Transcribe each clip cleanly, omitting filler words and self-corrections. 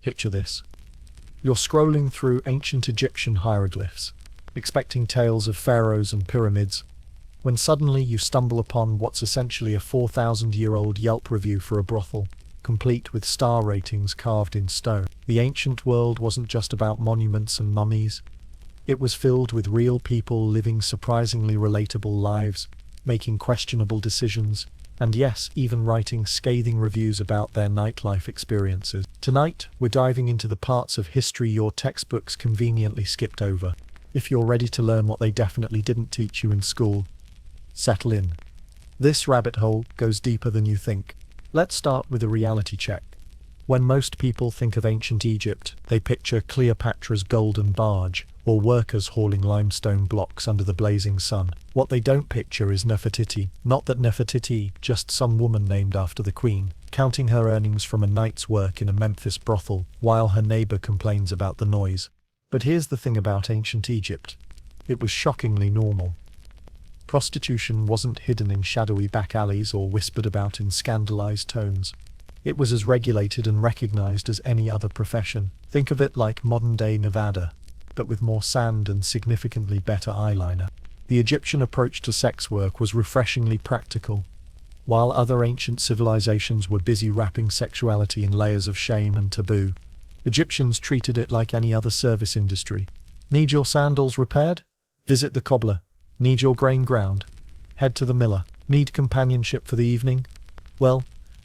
Picture this. You're scrolling through ancient Egyptian hieroglyphs, expecting tales of pharaohs and pyramids, when suddenly you stumble upon what's essentially a 4,000-year-old Yelp review for a brothel, complete with star ratings carved in stone. The ancient world wasn't just about monuments and mummies. It was filled with real people living surprisingly relatable lives, making questionable decisions, and yes, even writing scathing reviews about their nightlife experiences. Tonight, we're diving into the parts of history your textbooks conveniently skipped over. If you're ready to learn what they definitely didn't teach you in school, settle in. This rabbit hole goes deeper than you think. Let's start with a reality check. When most people think of ancient Egypt, they picture Cleopatra's golden barge, or workers hauling limestone blocks under the blazing sun. What they don't picture is Nefertiti. Not that Nefertiti, just some woman named after the queen, counting her earnings from a night's work in a Memphis brothel, while her neighbor complains about the noise. But here's the thing about ancient Egypt. It was shockingly normal. Prostitution wasn't hidden in shadowy back alleys or whispered about in scandalized tones. It was as regulated and recognized as any other profession. Think of it like modern-day Nevada, but with more sand and significantly better eyeliner. The Egyptian approach to sex work was refreshingly practical. While other ancient civilizations were busy wrapping sexuality in layers of shame and taboo, Egyptians treated it like any other service industry. Need your sandals repaired? Visit the cobbler. Need your grain ground? Head to the miller. Need companionship for the evening? Well,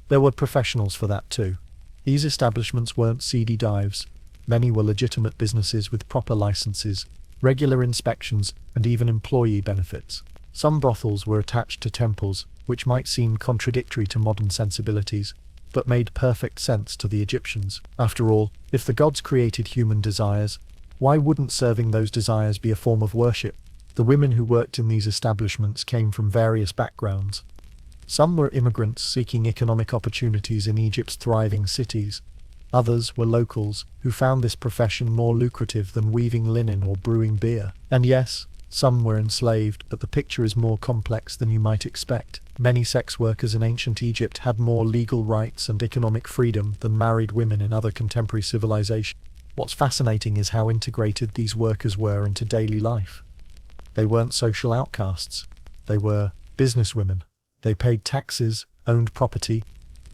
there were professionals for that too. These establishments weren't seedy dives. Many were legitimate businesses with proper licenses, regular inspections, and even employee benefits. Some brothels were attached to temples, which might seem contradictory to modern sensibilities, but made perfect sense to the Egyptians. After all, if the gods created human desires, why wouldn't serving those desires be a form of worship? The women who worked in these establishments came from various backgrounds. Some were immigrants seeking economic opportunities in Egypt's thriving cities. Others were locals who found this profession more lucrative than weaving linen or brewing beer. And yes, some were enslaved, but the picture is more complex than you might expect. Many sex workers in ancient Egypt had more legal rights and economic freedom than married women in other contemporary civilizations. What's fascinating is how integrated these workers were into daily life. They weren't social outcasts. They were businesswomen. They paid taxes, owned property,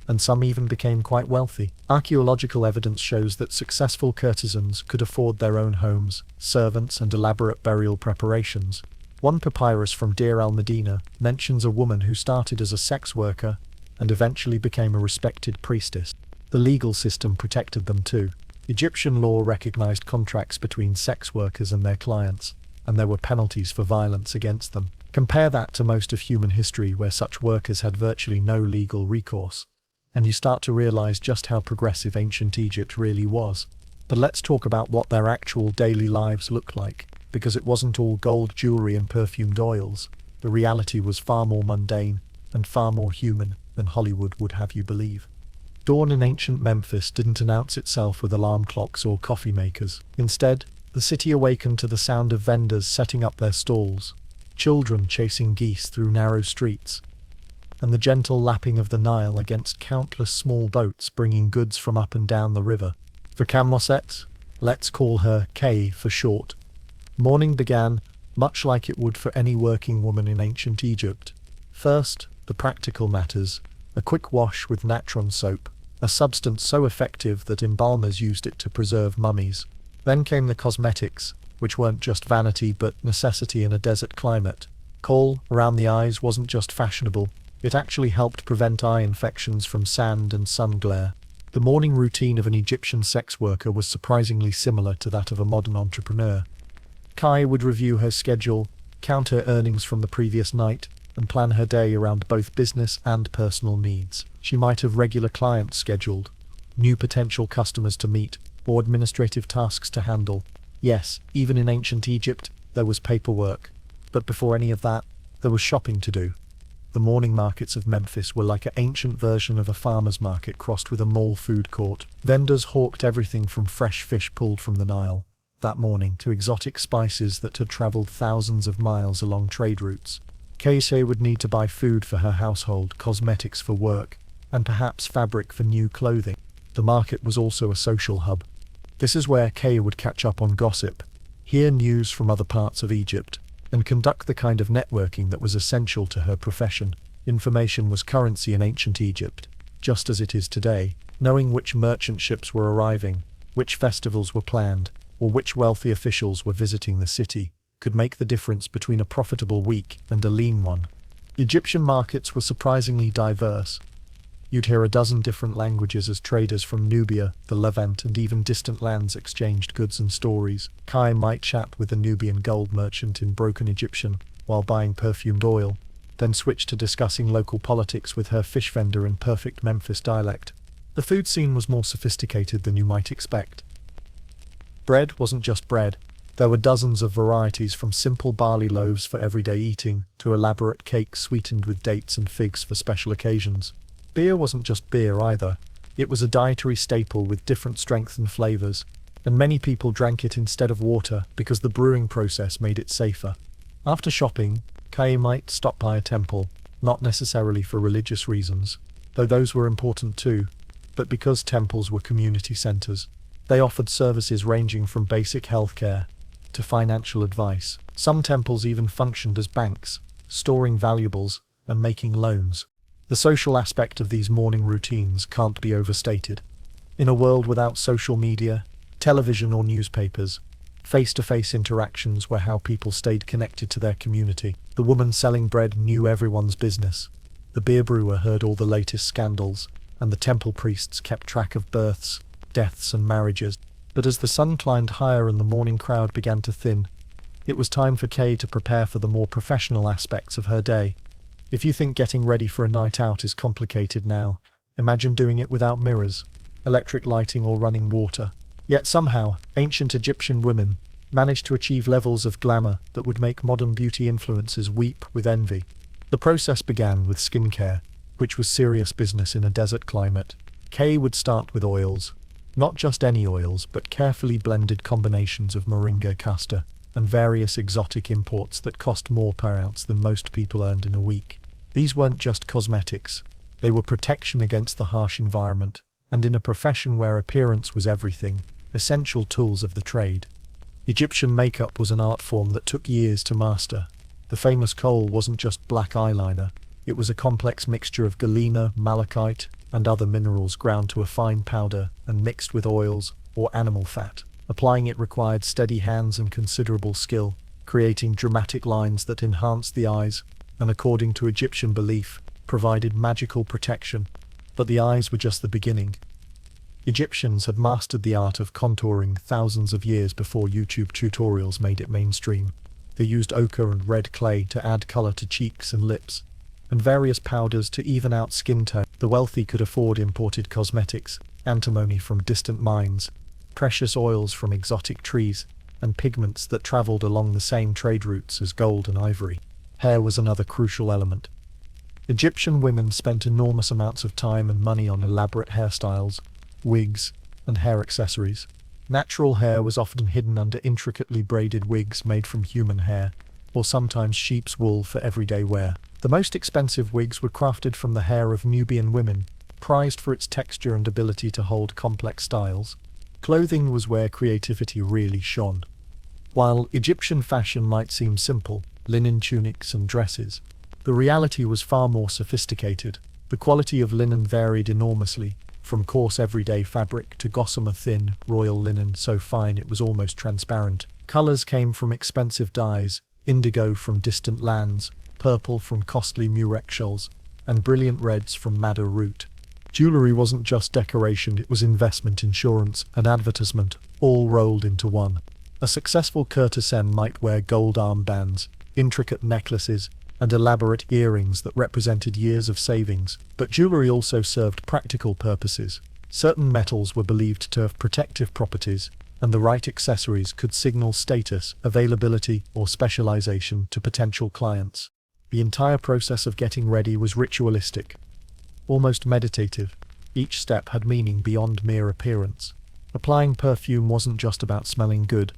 and some even became quite wealthy. Archaeological evidence shows that successful courtesans could afford their own homes, servants, and elaborate burial preparations. One papyrus from Deir al-Medina mentions a woman who started as a sex worker and eventually became a respected priestess. The legal system protected them too. Egyptian law recognized contracts between sex workers and their clients, and there were penalties for violence against them. Compare that to most of human history where such workers had virtually no legal recourse, and you start to realize just how progressive ancient Egypt really was. But let's talk about what their actual daily lives looked like, because it wasn't all gold jewelry and perfumed oils. The reality was far more mundane and far more human than Hollywood would have you believe. Dawn in ancient Memphis didn't announce itself with alarm clocks or coffee makers. Instead, the city awakened to the sound of vendors setting up their stalls, children chasing geese through narrow streets, and the gentle lapping of the Nile against countless small boats bringing goods from up and down the river. For Camosset, let's call her Kay for short, morning began much like it would for any working woman in ancient Egypt. First, the practical matters: a quick wash with natron soap, a substance so effective that embalmers used it to preserve mummies. Then came the cosmetics, which weren't just vanity but necessity in a desert climate. Kohl around the eyes wasn't just fashionable, it actually helped prevent eye infections from sand and sun glare. The morning routine of an Egyptian sex worker was surprisingly similar to that of a modern entrepreneur. Kai would review her schedule, count her earnings from the previous night, and plan her day around both business and personal needs. She might have regular clients scheduled, new potential customers to meet, or administrative tasks to handle. Yes, even in ancient Egypt, there was paperwork. But before any of that, there was shopping to do. The morning markets of Memphis were like an ancient version of a farmer's market crossed with a mall food court. Vendors hawked everything from fresh fish pulled from the Nile that morning to exotic spices that had traveled thousands of miles along trade routes. Kayseh would need to buy food for her household, cosmetics for work, and perhaps fabric for new clothing. The market was also a social hub. This is where Kay would catch up on gossip, hear news from other parts of Egypt, and conduct the kind of networking that was essential to her profession. Information was currency in ancient Egypt, just as it is today. Knowing which merchant ships were arriving, which festivals were planned, or which wealthy officials were visiting the city, could make the difference between a profitable week and a lean one. Egyptian markets were surprisingly diverse. You'd hear a dozen different languages as traders from Nubia, the Levant, and even distant lands exchanged goods and stories. Kai might chat with a Nubian gold merchant in broken Egyptian while buying perfumed oil, then switch to discussing local politics with her fish vendor in perfect Memphis dialect. The food scene was more sophisticated than you might expect. Bread wasn't just bread. There were dozens of varieties, from simple barley loaves for everyday eating to elaborate cakes sweetened with dates and figs for special occasions. Beer wasn't just beer either. It was a dietary staple with different strengths and flavors, and many people drank it instead of water because the brewing process made it safer. After shopping, Kai might stop by a temple, not necessarily for religious reasons, though those were important too, but because temples were community centers. They offered services ranging from basic healthcare to financial advice. Some temples even functioned as banks, storing valuables and making loans. The social aspect of these morning routines can't be overstated. In a world without social media, television or newspapers, face-to-face interactions were how people stayed connected to their community. The woman selling bread knew everyone's business. The beer brewer heard all the latest scandals, and the temple priests kept track of births, deaths and marriages. But as the sun climbed higher and the morning crowd began to thin, it was time for Kay to prepare for the more professional aspects of her day. If you think getting ready for a night out is complicated now, imagine doing it without mirrors, electric lighting or running water. Yet somehow, ancient Egyptian women managed to achieve levels of glamour that would make modern beauty influencers weep with envy. The process began with skincare, which was serious business in a desert climate. Kay would start with oils. Not just any oils, but carefully blended combinations of moringa, castor, and various exotic imports that cost more per ounce than most people earned in a week. These weren't just cosmetics. They were protection against the harsh environment, and in a profession where appearance was everything, essential tools of the trade. Egyptian makeup was an art form that took years to master. The famous kohl wasn't just black eyeliner. It was a complex mixture of galena, malachite, and other minerals ground to a fine powder and mixed with oils or animal fat. Applying it required steady hands and considerable skill, creating dramatic lines that enhanced the eyes, and according to Egyptian belief, provided magical protection. But the eyes were just the beginning. Egyptians had mastered the art of contouring thousands of years before YouTube tutorials made it mainstream. They used ochre and red clay to add color to cheeks and lips, and various powders to even out skin tone. The wealthy could afford imported cosmetics, antimony from distant mines, precious oils from exotic trees, and pigments that traveled along the same trade routes as gold and ivory. Hair was another crucial element. Egyptian women spent enormous amounts of time and money on elaborate hairstyles, wigs, and hair accessories. Natural hair was often hidden under intricately braided wigs made from human hair, or sometimes sheep's wool for everyday wear. The most expensive wigs were crafted from the hair of Nubian women, prized for its texture and ability to hold complex styles. Clothing was where creativity really shone. While Egyptian fashion might seem simple, linen tunics and dresses, the reality was far more sophisticated. The quality of linen varied enormously, from coarse everyday fabric to gossamer thin, royal linen so fine it was almost transparent. Colors came from expensive dyes, indigo from distant lands, purple from costly murex shells, and brilliant reds from madder root. Jewelry wasn't just decoration, it was investment, insurance, and advertisement, all rolled into one. A successful courtesan might wear gold armbands, intricate necklaces, and elaborate earrings that represented years of savings. But jewelry also served practical purposes. Certain metals were believed to have protective properties, and the right accessories could signal status, availability, or specialization to potential clients. The entire process of getting ready was ritualistic, almost meditative. Each step had meaning beyond mere appearance. Applying perfume wasn't just about smelling good.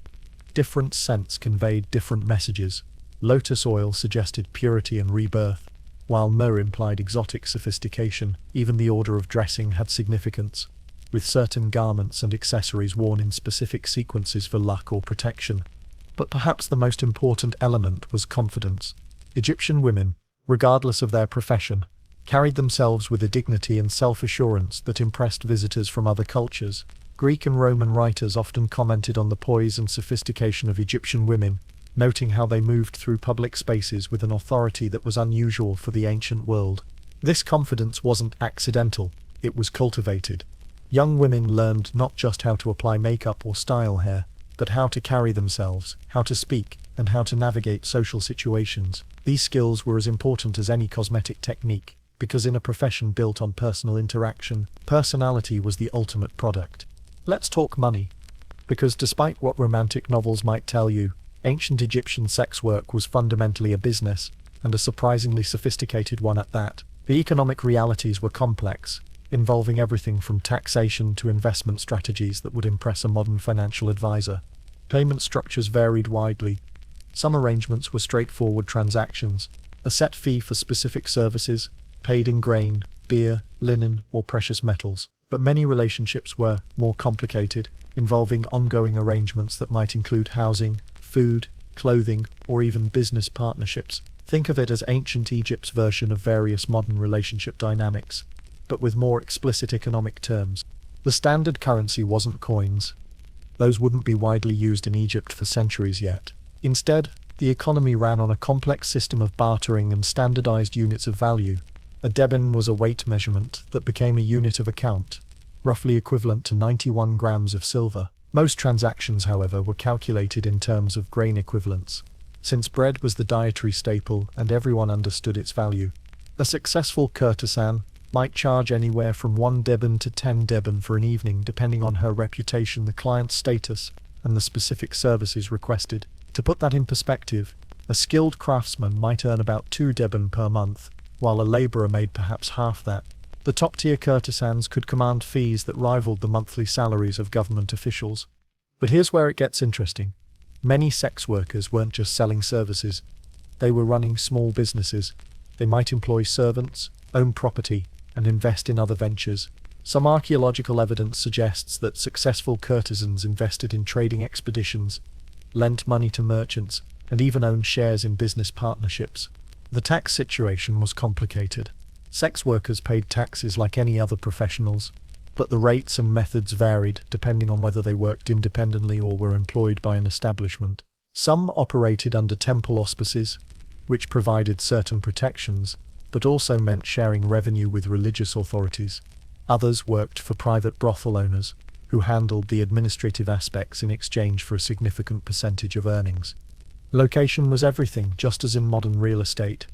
Different scents conveyed different messages. Lotus oil suggested purity and rebirth, while myrrh implied exotic sophistication. Even the order of dressing had significance. with certain garments and accessories worn in specific sequences for luck or protection. But perhaps the most important element was confidence. Egyptian women, regardless of their profession, carried themselves with a dignity and self-assurance that impressed visitors from other cultures. Greek and Roman writers often commented on the poise and sophistication of Egyptian women, noting how they moved through public spaces with an authority that was unusual for the ancient world. This confidence wasn't accidental, it was cultivated. Young women learned not just how to apply makeup or style hair, but how to carry themselves, how to speak, and how to navigate social situations. These skills were as important as any cosmetic technique, because in a profession built on personal interaction, personality was the ultimate product. Let's talk money. Because despite what romantic novels might tell you, ancient Egyptian sex work was fundamentally a business, and a surprisingly sophisticated one at that. The economic realities were complex, involving everything from taxation to investment strategies that would impress a modern financial advisor. Payment structures varied widely. Some arrangements were straightforward transactions, a set fee for specific services, paid in grain, beer, linen, or precious metals. But many relationships were more complicated, involving ongoing arrangements that might include housing, food, clothing, or even business partnerships. Think of it as ancient Egypt's version of various modern relationship dynamics, but with more explicit economic terms. The standard currency wasn't coins. Those wouldn't be widely used in Egypt for centuries yet. Instead, the economy ran on a complex system of bartering and standardized units of value. A deben was a weight measurement that became a unit of account, roughly equivalent to 91 grams of silver. Most transactions, however, were calculated in terms of grain equivalents, since bread was the dietary staple and everyone understood its value. A successful courtesan might charge anywhere from 1 deben to 10 deben for an evening, depending on her reputation, the client's status, and the specific services requested. To put that in perspective, a skilled craftsman might earn about 2 deben per month, while a laborer made perhaps half that. The top-tier courtesans could command fees that rivaled the monthly salaries of government officials. But here's where it gets interesting. Many sex workers weren't just selling services. They were running small businesses. They might employ servants, own property, and invest in other ventures. Some archaeological evidence suggests that successful courtesans invested in trading expeditions, lent money to merchants, and even owned shares in business partnerships. The tax situation was complicated. Sex workers paid taxes like any other professionals, but the rates and methods varied depending on whether they worked independently or were employed by an establishment. Some operated under temple auspices, which provided certain protections, but also meant sharing revenue with religious authorities. Others worked for private brothel owners, who handled the administrative aspects in exchange for a significant percentage of earnings. Location was everything, just as in modern real estate.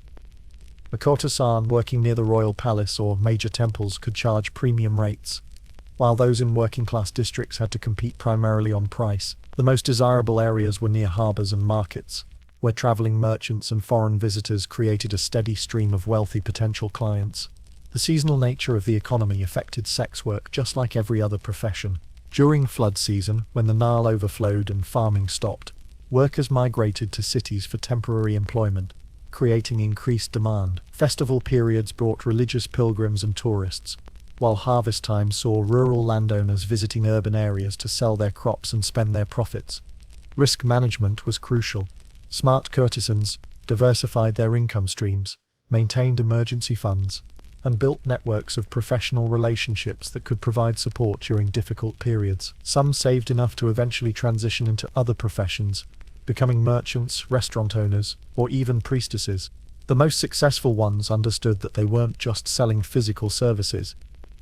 A courtesan working near the royal palace or major temples could charge premium rates, while those in working-class districts had to compete primarily on price. The most desirable areas were near harbors and markets, where traveling merchants and foreign visitors created a steady stream of wealthy potential clients. The seasonal nature of the economy affected sex work just like every other profession. During flood season, when the Nile overflowed and farming stopped, workers migrated to cities for temporary employment, creating increased demand. Festival periods brought religious pilgrims and tourists, while harvest time saw rural landowners visiting urban areas to sell their crops and spend their profits. Risk management was crucial. Smart courtesans diversified their income streams, maintained emergency funds, and built networks of professional relationships that could provide support during difficult periods. Some saved enough to eventually transition into other professions, becoming merchants, restaurant owners, or even priestesses. The most successful ones understood that they weren't just selling physical services.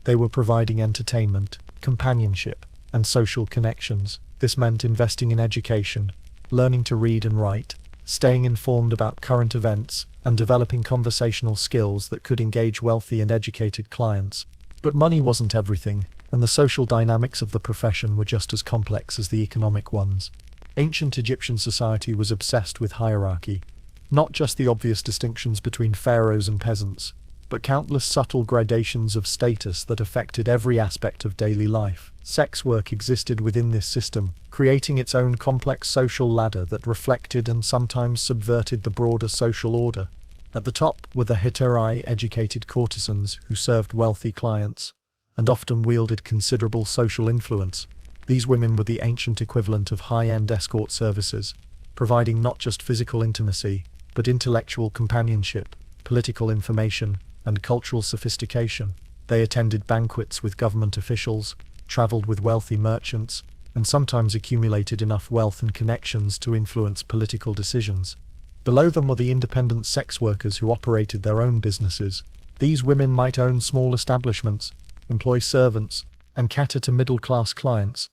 They were providing entertainment, companionship, and social connections. This meant investing in education, learning to read and write, staying informed about current events, and developing conversational skills that could engage wealthy and educated clients. But money wasn't everything, and the social dynamics of the profession were just as complex as the economic ones. Ancient Egyptian society was obsessed with hierarchy, not just the obvious distinctions between pharaohs and peasants, but countless subtle gradations of status that affected every aspect of daily life. Sex work existed within this system, creating its own complex social ladder that reflected and sometimes subverted the broader social order. At the top were the hetairai, educated courtesans who served wealthy clients. and often wielded considerable social influence. These women were the ancient equivalent of high-end escort services, providing not just physical intimacy, but intellectual companionship, political information, and cultural sophistication. They attended banquets with government officials, traveled with wealthy merchants, and sometimes accumulated enough wealth and connections to influence political decisions. Below them were the independent sex workers who operated their own businesses. These women might own small establishments, employ servants, and cater to middle-class clients.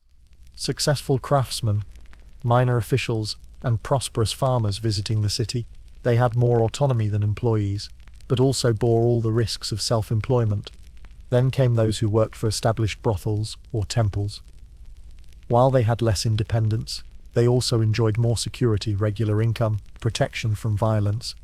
Successful craftsmen, minor officials, and prosperous farmers visiting the city, they had more autonomy than employees, but also bore all the risks of self-employment. Then came those who worked for established brothels or temples. While they had less independence, they also enjoyed more security, regular income, protection from violence,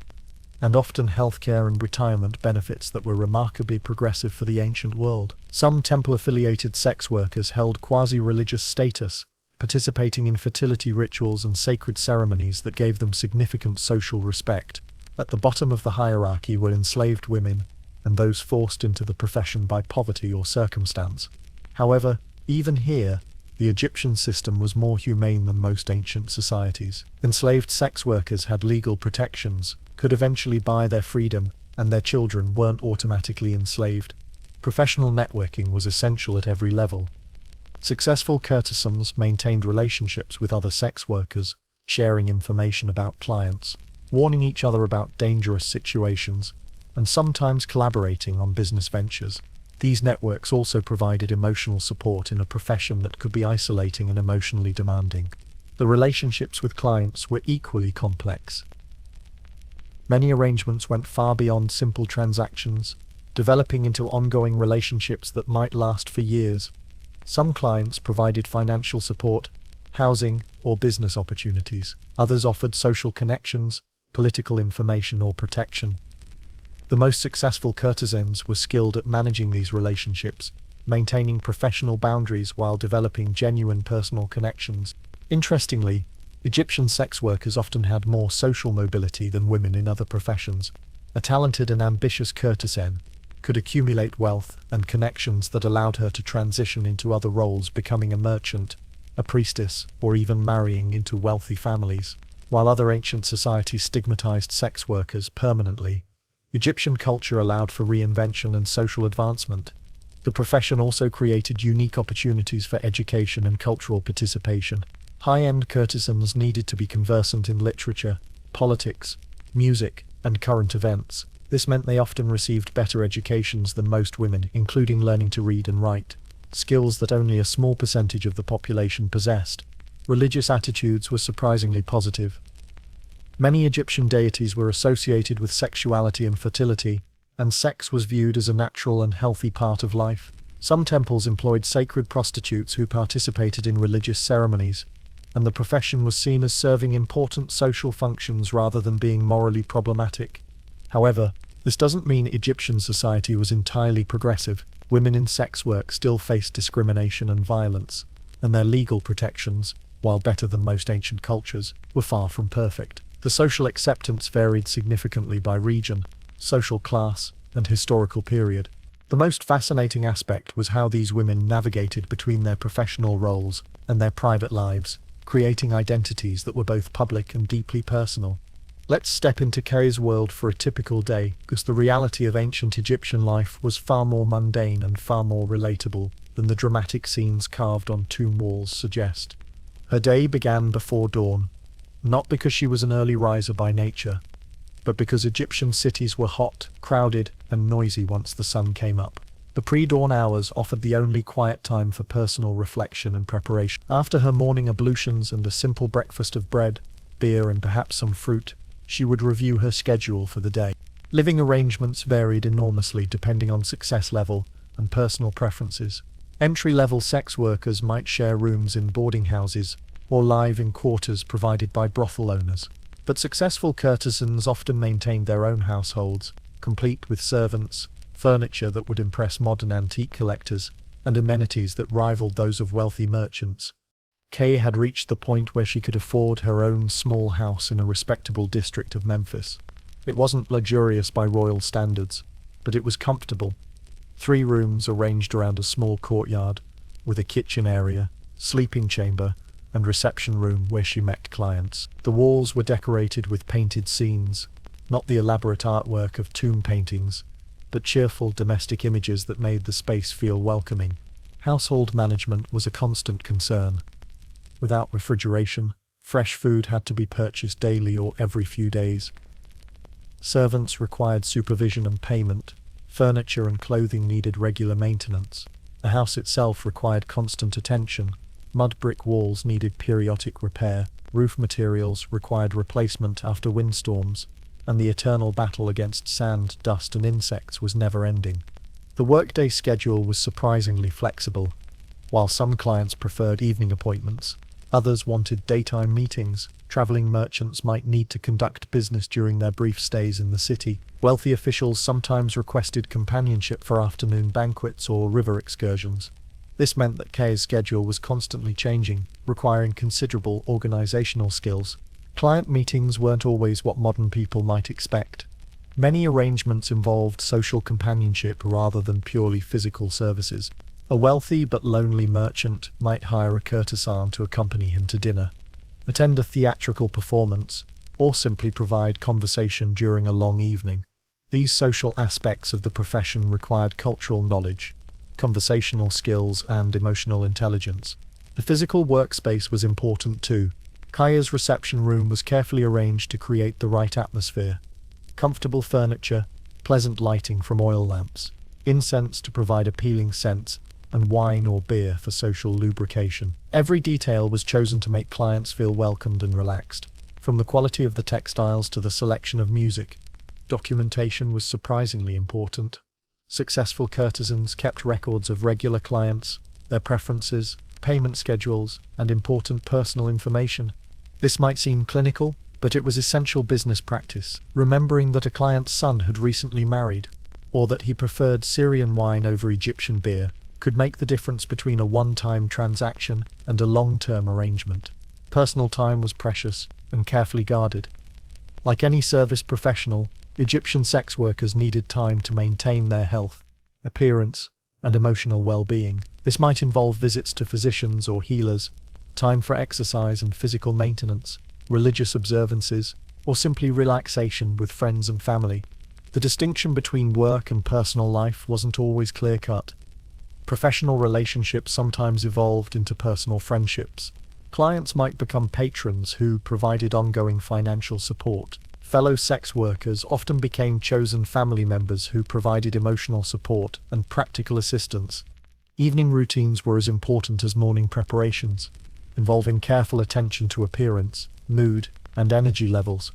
and often healthcare and retirement benefits that were remarkably progressive for the ancient world. Some temple-affiliated sex workers held quasi-religious status, participating in fertility rituals and sacred ceremonies that gave them significant social respect. At the bottom of the hierarchy were enslaved women, and those forced into the profession by poverty or circumstance. However, even here, the Egyptian system was more humane than most ancient societies. Enslaved sex workers had legal protections, could eventually buy their freedom, and their children weren't automatically enslaved. Professional networking was essential at every level. Successful courtesans maintained relationships with other sex workers, sharing information about clients, warning each other about dangerous situations, and sometimes collaborating on business ventures. These networks also provided emotional support in a profession that could be isolating and emotionally demanding. The relationships with clients were equally complex. Many arrangements went far beyond simple transactions, developing into ongoing relationships that might last for years. Some clients provided financial support, housing, or business opportunities. Others offered social connections, political information, or protection. The most successful courtesans were skilled at managing these relationships, maintaining professional boundaries while developing genuine personal connections. Interestingly, Egyptian sex workers often had more social mobility than women in other professions. A talented and ambitious courtesan could accumulate wealth and connections that allowed her to transition into other roles, becoming a merchant, a priestess, or even marrying into wealthy families. While other ancient societies stigmatized sex workers permanently, Egyptian culture allowed for reinvention and social advancement. The profession also created unique opportunities for education and cultural participation. High-end courtesans needed to be conversant in literature, politics, music, and current events. This meant they often received better educations than most women, including learning to read and write, skills that only a small percentage of the population possessed. Religious attitudes were surprisingly positive. Many Egyptian deities were associated with sexuality and fertility, and sex was viewed as a natural and healthy part of life. Some temples employed sacred prostitutes who participated in religious ceremonies, and the profession was seen as serving important social functions rather than being morally problematic. However, this doesn't mean Egyptian society was entirely progressive. Women in sex work still faced discrimination and violence, and their legal protections, while better than most ancient cultures, were far from perfect. The social acceptance varied significantly by region, social class, and historical period. The most fascinating aspect was how these women navigated between their professional roles and their private lives, creating identities that were both public and deeply personal. Let's step into Kay's world for a typical day, because the reality of ancient Egyptian life was far more mundane and far more relatable than the dramatic scenes carved on tomb walls suggest. Her day began before dawn, not because she was an early riser by nature, but because Egyptian cities were hot, crowded, and noisy once the sun came up. The pre-dawn hours offered the only quiet time for personal reflection and preparation. After her morning ablutions and a simple breakfast of bread, beer, and perhaps some fruit, she would review her schedule for the day. Living arrangements varied enormously depending on success level and personal preferences. Entry-level sex workers might share rooms in boarding houses or live in quarters provided by brothel owners. But successful courtesans often maintained their own households, complete with servants, furniture that would impress modern antique collectors, and amenities that rivaled those of wealthy merchants. Kay had reached the point where she could afford her own small house in a respectable district of Memphis. It wasn't luxurious by royal standards, but it was comfortable. 3 rooms arranged around a small courtyard, with a kitchen area, sleeping chamber, and reception room where she met clients. The walls were decorated with painted scenes, not the elaborate artwork of tomb paintings, but cheerful domestic images that made the space feel welcoming. Household management was a constant concern. Without refrigeration, fresh food had to be purchased daily or every few days. Servants required supervision and payment. Furniture and clothing needed regular maintenance. The house itself required constant attention. Mud brick walls needed periodic repair. Roof materials required replacement after windstorms, and the eternal battle against sand, dust, and insects was never-ending. The workday schedule was surprisingly flexible. While some clients preferred evening appointments, others wanted daytime meetings. Traveling merchants might need to conduct business during their brief stays in the city. Wealthy officials sometimes requested companionship for afternoon banquets or river excursions. This meant that Kay's schedule was constantly changing, requiring considerable organizational skills. Client meetings weren't always what modern people might expect. Many arrangements involved social companionship rather than purely physical services. A wealthy but lonely merchant might hire a courtesan to accompany him to dinner, attend a theatrical performance, or simply provide conversation during a long evening. These social aspects of the profession required cultural knowledge, conversational skills, and emotional intelligence. The physical workspace was important too. Kaya's reception room was carefully arranged to create the right atmosphere. Comfortable furniture, pleasant lighting from oil lamps, incense to provide appealing scents, and wine or beer for social lubrication. Every detail was chosen to make clients feel welcomed and relaxed. From the quality of the textiles to the selection of music, documentation was surprisingly important. Successful courtesans kept records of regular clients, their preferences, payment schedules, and important personal information. This might seem clinical, but it was essential business practice. Remembering that a client's son had recently married, or that he preferred Syrian wine over Egyptian beer, could make the difference between a one-time transaction and a long-term arrangement. Personal time was precious and carefully guarded. Like any service professional, Egyptian sex workers needed time to maintain their health, appearance, and emotional well-being. This might involve visits to physicians or healers, time for exercise and physical maintenance, religious observances, or simply relaxation with friends and family. The distinction between work and personal life wasn't always clear-cut. Professional relationships sometimes evolved into personal friendships. Clients might become patrons who provided ongoing financial support. Fellow sex workers often became chosen family members who provided emotional support and practical assistance. Evening routines were as important as morning preparations, involving careful attention to appearance, mood, and energy levels.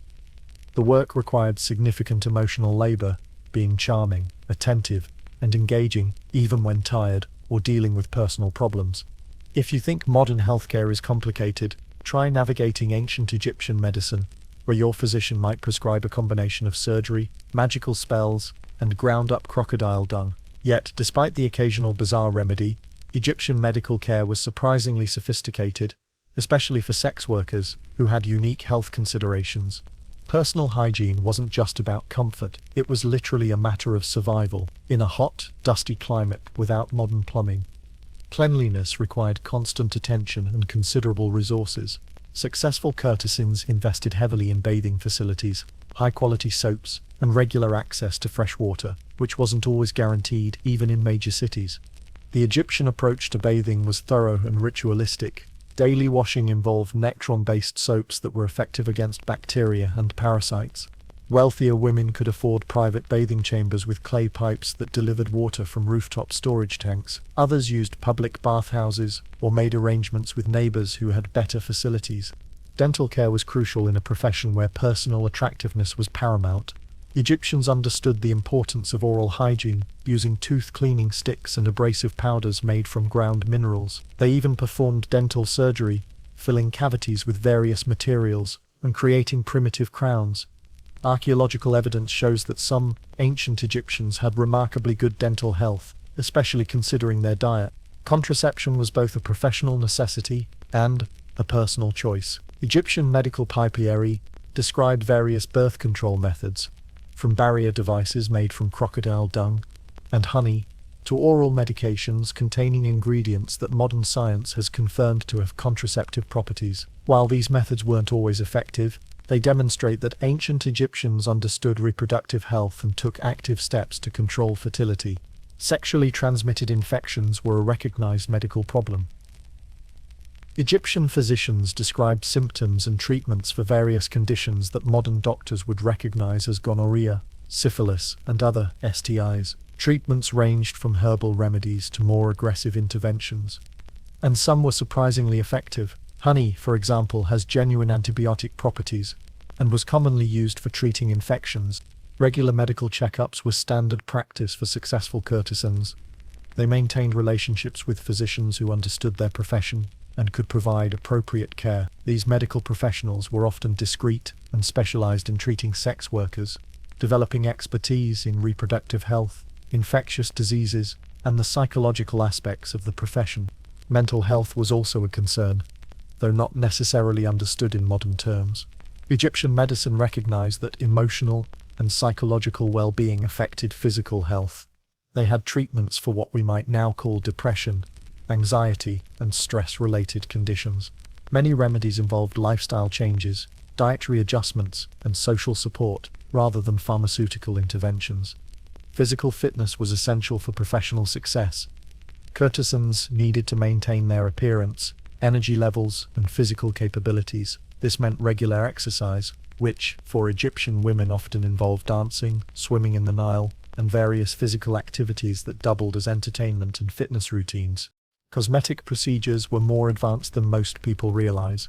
The work required significant emotional labor, being charming, attentive, and engaging, even when tired or dealing with personal problems. If you think modern healthcare is complicated, try navigating ancient Egyptian medicine, where your physician might prescribe a combination of surgery, magical spells, and ground-up crocodile dung. Yet, despite the occasional bizarre remedy, Egyptian medical care was surprisingly sophisticated, especially for sex workers, who had unique health considerations. Personal hygiene wasn't just about comfort, it was literally a matter of survival. In a hot, dusty climate without modern plumbing, cleanliness required constant attention and considerable resources. Successful courtesans invested heavily in bathing facilities, high-quality soaps, and regular access to fresh water, which wasn't always guaranteed even in major cities. The Egyptian approach to bathing was thorough and ritualistic. Daily washing involved Nectron-based soaps that were effective against bacteria and parasites. Wealthier women could afford private bathing chambers with clay pipes that delivered water from rooftop storage tanks. Others used public bathhouses or made arrangements with neighbors who had better facilities. Dental care was crucial in a profession where personal attractiveness was paramount. Egyptians understood the importance of oral hygiene, using tooth-cleaning sticks and abrasive powders made from ground minerals. They even performed dental surgery, filling cavities with various materials and creating primitive crowns. Archaeological evidence shows that some ancient Egyptians had remarkably good dental health, especially considering their diet. Contraception was both a professional necessity and a personal choice. Egyptian medical papyri described various birth control methods, from barrier devices made from crocodile dung and honey, to oral medications containing ingredients that modern science has confirmed to have contraceptive properties. While these methods weren't always effective, they demonstrate that ancient Egyptians understood reproductive health and took active steps to control fertility. Sexually transmitted infections were a recognized medical problem. Egyptian physicians described symptoms and treatments for various conditions that modern doctors would recognize as gonorrhea, syphilis, and other STIs. Treatments ranged from herbal remedies to more aggressive interventions, and some were surprisingly effective. Honey, for example, has genuine antibiotic properties and was commonly used for treating infections. Regular medical checkups were standard practice for successful courtesans. They maintained relationships with physicians who understood their profession and could provide appropriate care. These medical professionals were often discreet and specialized in treating sex workers, developing expertise in reproductive health, infectious diseases, and the psychological aspects of the profession. Mental health was also a concern, though not necessarily understood in modern terms. Egyptian medicine recognized that emotional and psychological well-being affected physical health. They had treatments for what we might now call depression, anxiety, and stress-related conditions. Many remedies involved lifestyle changes, dietary adjustments, and social support, rather than pharmaceutical interventions. Physical fitness was essential for professional success. Courtesans needed to maintain their appearance, energy levels, and physical capabilities. This meant regular exercise, which, for Egyptian women, often involved dancing, swimming in the Nile, and various physical activities that doubled as entertainment and fitness routines. Cosmetic procedures were more advanced than most people realize.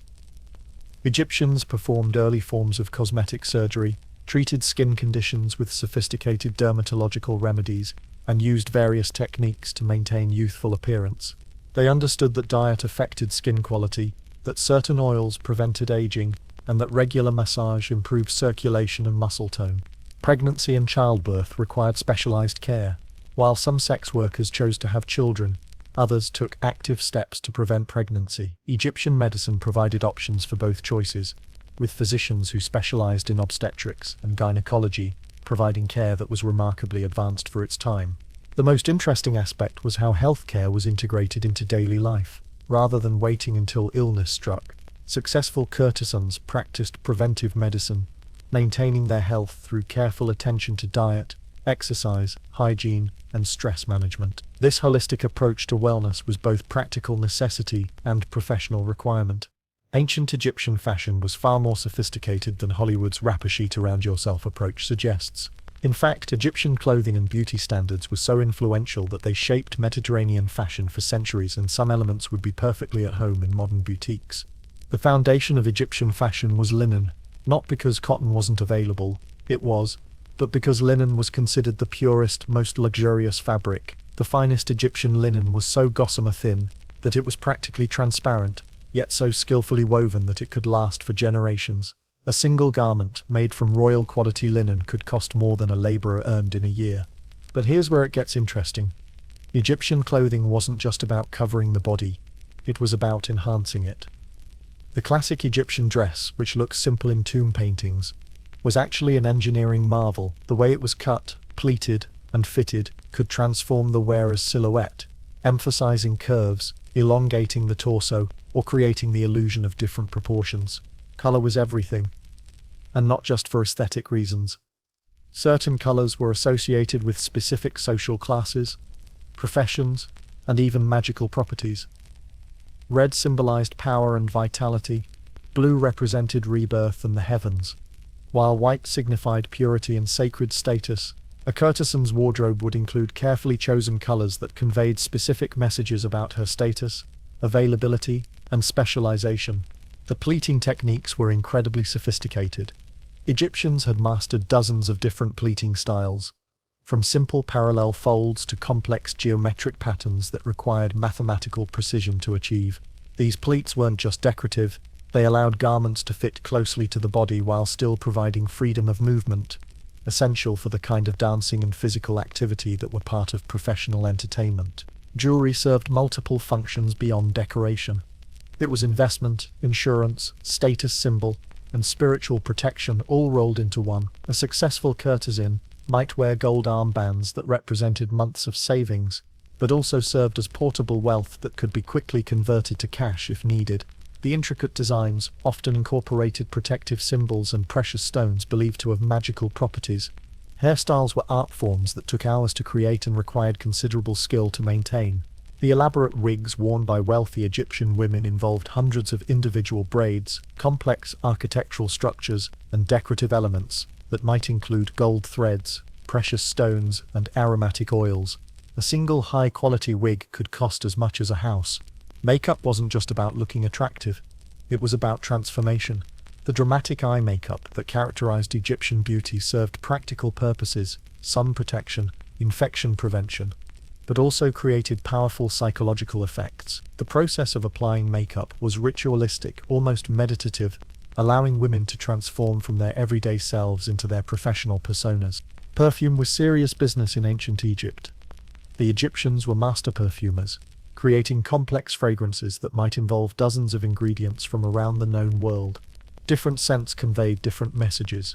Egyptians performed early forms of cosmetic surgery, treated skin conditions with sophisticated dermatological remedies, and used various techniques to maintain youthful appearance. They understood that diet affected skin quality, that certain oils prevented aging, and that regular massage improved circulation and muscle tone. Pregnancy and childbirth required specialized care. While some sex workers chose to have children, others took active steps to prevent pregnancy. Egyptian medicine provided options for both choices, with physicians who specialized in obstetrics and gynecology providing care that was remarkably advanced for its time. The most interesting aspect was how healthcare was integrated into daily life. Rather than waiting until illness struck, successful courtesans practiced preventive medicine, maintaining their health through careful attention to diet, exercise, hygiene, and stress management. This holistic approach to wellness was both practical necessity and professional requirement. Ancient Egyptian fashion was far more sophisticated than Hollywood's wrap a sheet around yourself approach suggests. In fact, Egyptian clothing and beauty standards were so influential that they shaped Mediterranean fashion for centuries, and some elements would be perfectly at home in modern boutiques. The foundation of Egyptian fashion was linen, not because cotton wasn't available, it was, but because linen was considered the purest, most luxurious fabric. The finest Egyptian linen was so gossamer thin that it was practically transparent, yet so skillfully woven that it could last for generations. A single garment made from royal quality linen could cost more than a laborer earned in a year. But here's where it gets interesting. Egyptian clothing wasn't just about covering the body, it was about enhancing it. The classic Egyptian dress, which looks simple in tomb paintings, was actually an engineering marvel. The way it was cut, pleated, and fitted could transform the wearer's silhouette, emphasizing curves, elongating the torso, or creating the illusion of different proportions. Color was everything, and not just for aesthetic reasons. Certain colors were associated with specific social classes, professions, and even magical properties. Red symbolized power and vitality, blue represented rebirth and the heavens, while white signified purity and sacred status. A courtesan's wardrobe would include carefully chosen colors that conveyed specific messages about her status, availability, and specialization. The pleating techniques were incredibly sophisticated. Egyptians had mastered dozens of different pleating styles, from simple parallel folds to complex geometric patterns that required mathematical precision to achieve. These pleats weren't just decorative, they allowed garments to fit closely to the body while still providing freedom of movement, essential for the kind of dancing and physical activity that were part of professional entertainment. Jewelry served multiple functions beyond decoration. It was investment, insurance, status symbol, and spiritual protection all rolled into one. A successful courtesan might wear gold armbands that represented months of savings, but also served as portable wealth that could be quickly converted to cash if needed. The intricate designs often incorporated protective symbols and precious stones believed to have magical properties. Hairstyles were art forms that took hours to create and required considerable skill to maintain. The elaborate wigs worn by wealthy Egyptian women involved hundreds of individual braids, complex architectural structures, and decorative elements that might include gold threads, precious stones, and aromatic oils. A single high-quality wig could cost as much as a house. Makeup wasn't just about looking attractive, it was about transformation. The dramatic eye makeup that characterized Egyptian beauty served practical purposes, sun protection, infection prevention, but also created powerful psychological effects. The process of applying makeup was ritualistic, almost meditative, allowing women to transform from their everyday selves into their professional personas. Perfume was serious business in ancient Egypt. The Egyptians were master perfumers, creating complex fragrances that might involve dozens of ingredients from around the known world. Different scents conveyed different messages.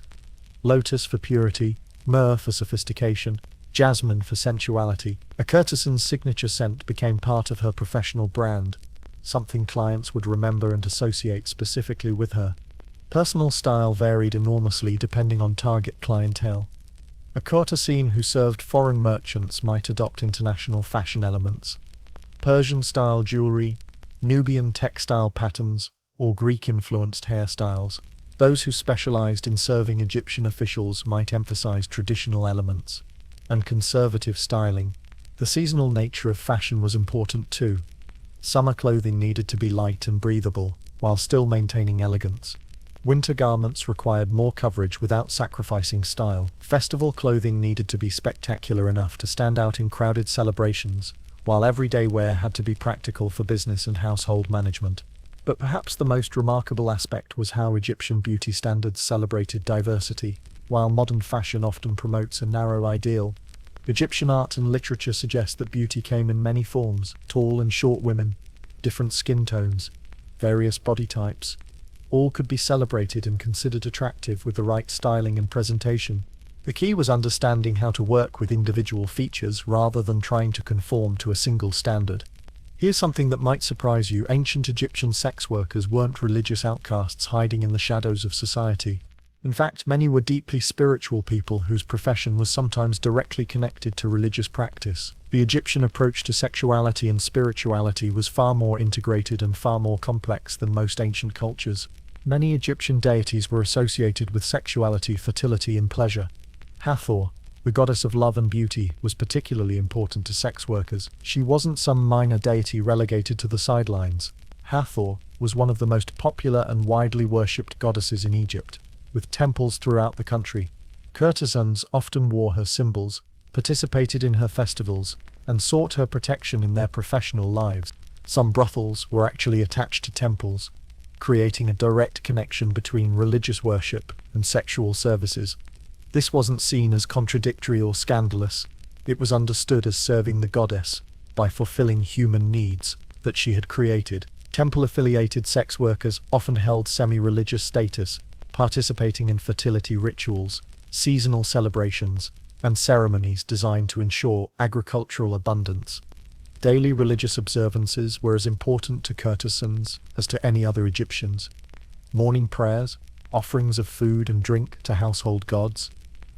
Lotus for purity, myrrh for sophistication, jasmine for sensuality. A courtesan's signature scent became part of her professional brand, something clients would remember and associate specifically with her. Personal style varied enormously depending on target clientele. A courtesan who served foreign merchants might adopt international fashion elements, Persian-style jewelry, Nubian textile patterns, or Greek-influenced hairstyles. Those who specialized in serving Egyptian officials might emphasize traditional elements and conservative styling. The seasonal nature of fashion was important too. Summer clothing needed to be light and breathable, while still maintaining elegance. Winter garments required more coverage without sacrificing style. Festival clothing needed to be spectacular enough to stand out in crowded celebrations, while everyday wear had to be practical for business and household management. But perhaps the most remarkable aspect was how Egyptian beauty standards celebrated diversity. While modern fashion often promotes a narrow ideal, Egyptian art and literature suggest that beauty came in many forms: tall and short women, different skin tones, various body types. All could be celebrated and considered attractive with the right styling and presentation. The key was understanding how to work with individual features rather than trying to conform to a single standard. Here's something that might surprise you: ancient Egyptian sex workers weren't religious outcasts hiding in the shadows of society. In fact, many were deeply spiritual people whose profession was sometimes directly connected to religious practice. The Egyptian approach to sexuality and spirituality was far more integrated and far more complex than most ancient cultures. Many Egyptian deities were associated with sexuality, fertility, and pleasure. Hathor, the goddess of love and beauty, was particularly important to sex workers. She wasn't some minor deity relegated to the sidelines. Hathor was one of the most popular and widely worshipped goddesses in Egypt, with temples throughout the country. Courtesans often wore her symbols, participated in her festivals, and sought her protection in their professional lives. Some brothels were actually attached to temples, creating a direct connection between religious worship and sexual services. This wasn't seen as contradictory or scandalous. It was understood as serving the goddess by fulfilling human needs that she had created. Temple-affiliated sex workers often held semi-religious status, participating in fertility rituals, seasonal celebrations, and ceremonies designed to ensure agricultural abundance. Daily religious observances were as important to courtesans as to any other Egyptians. Morning prayers, offerings of food and drink to household gods,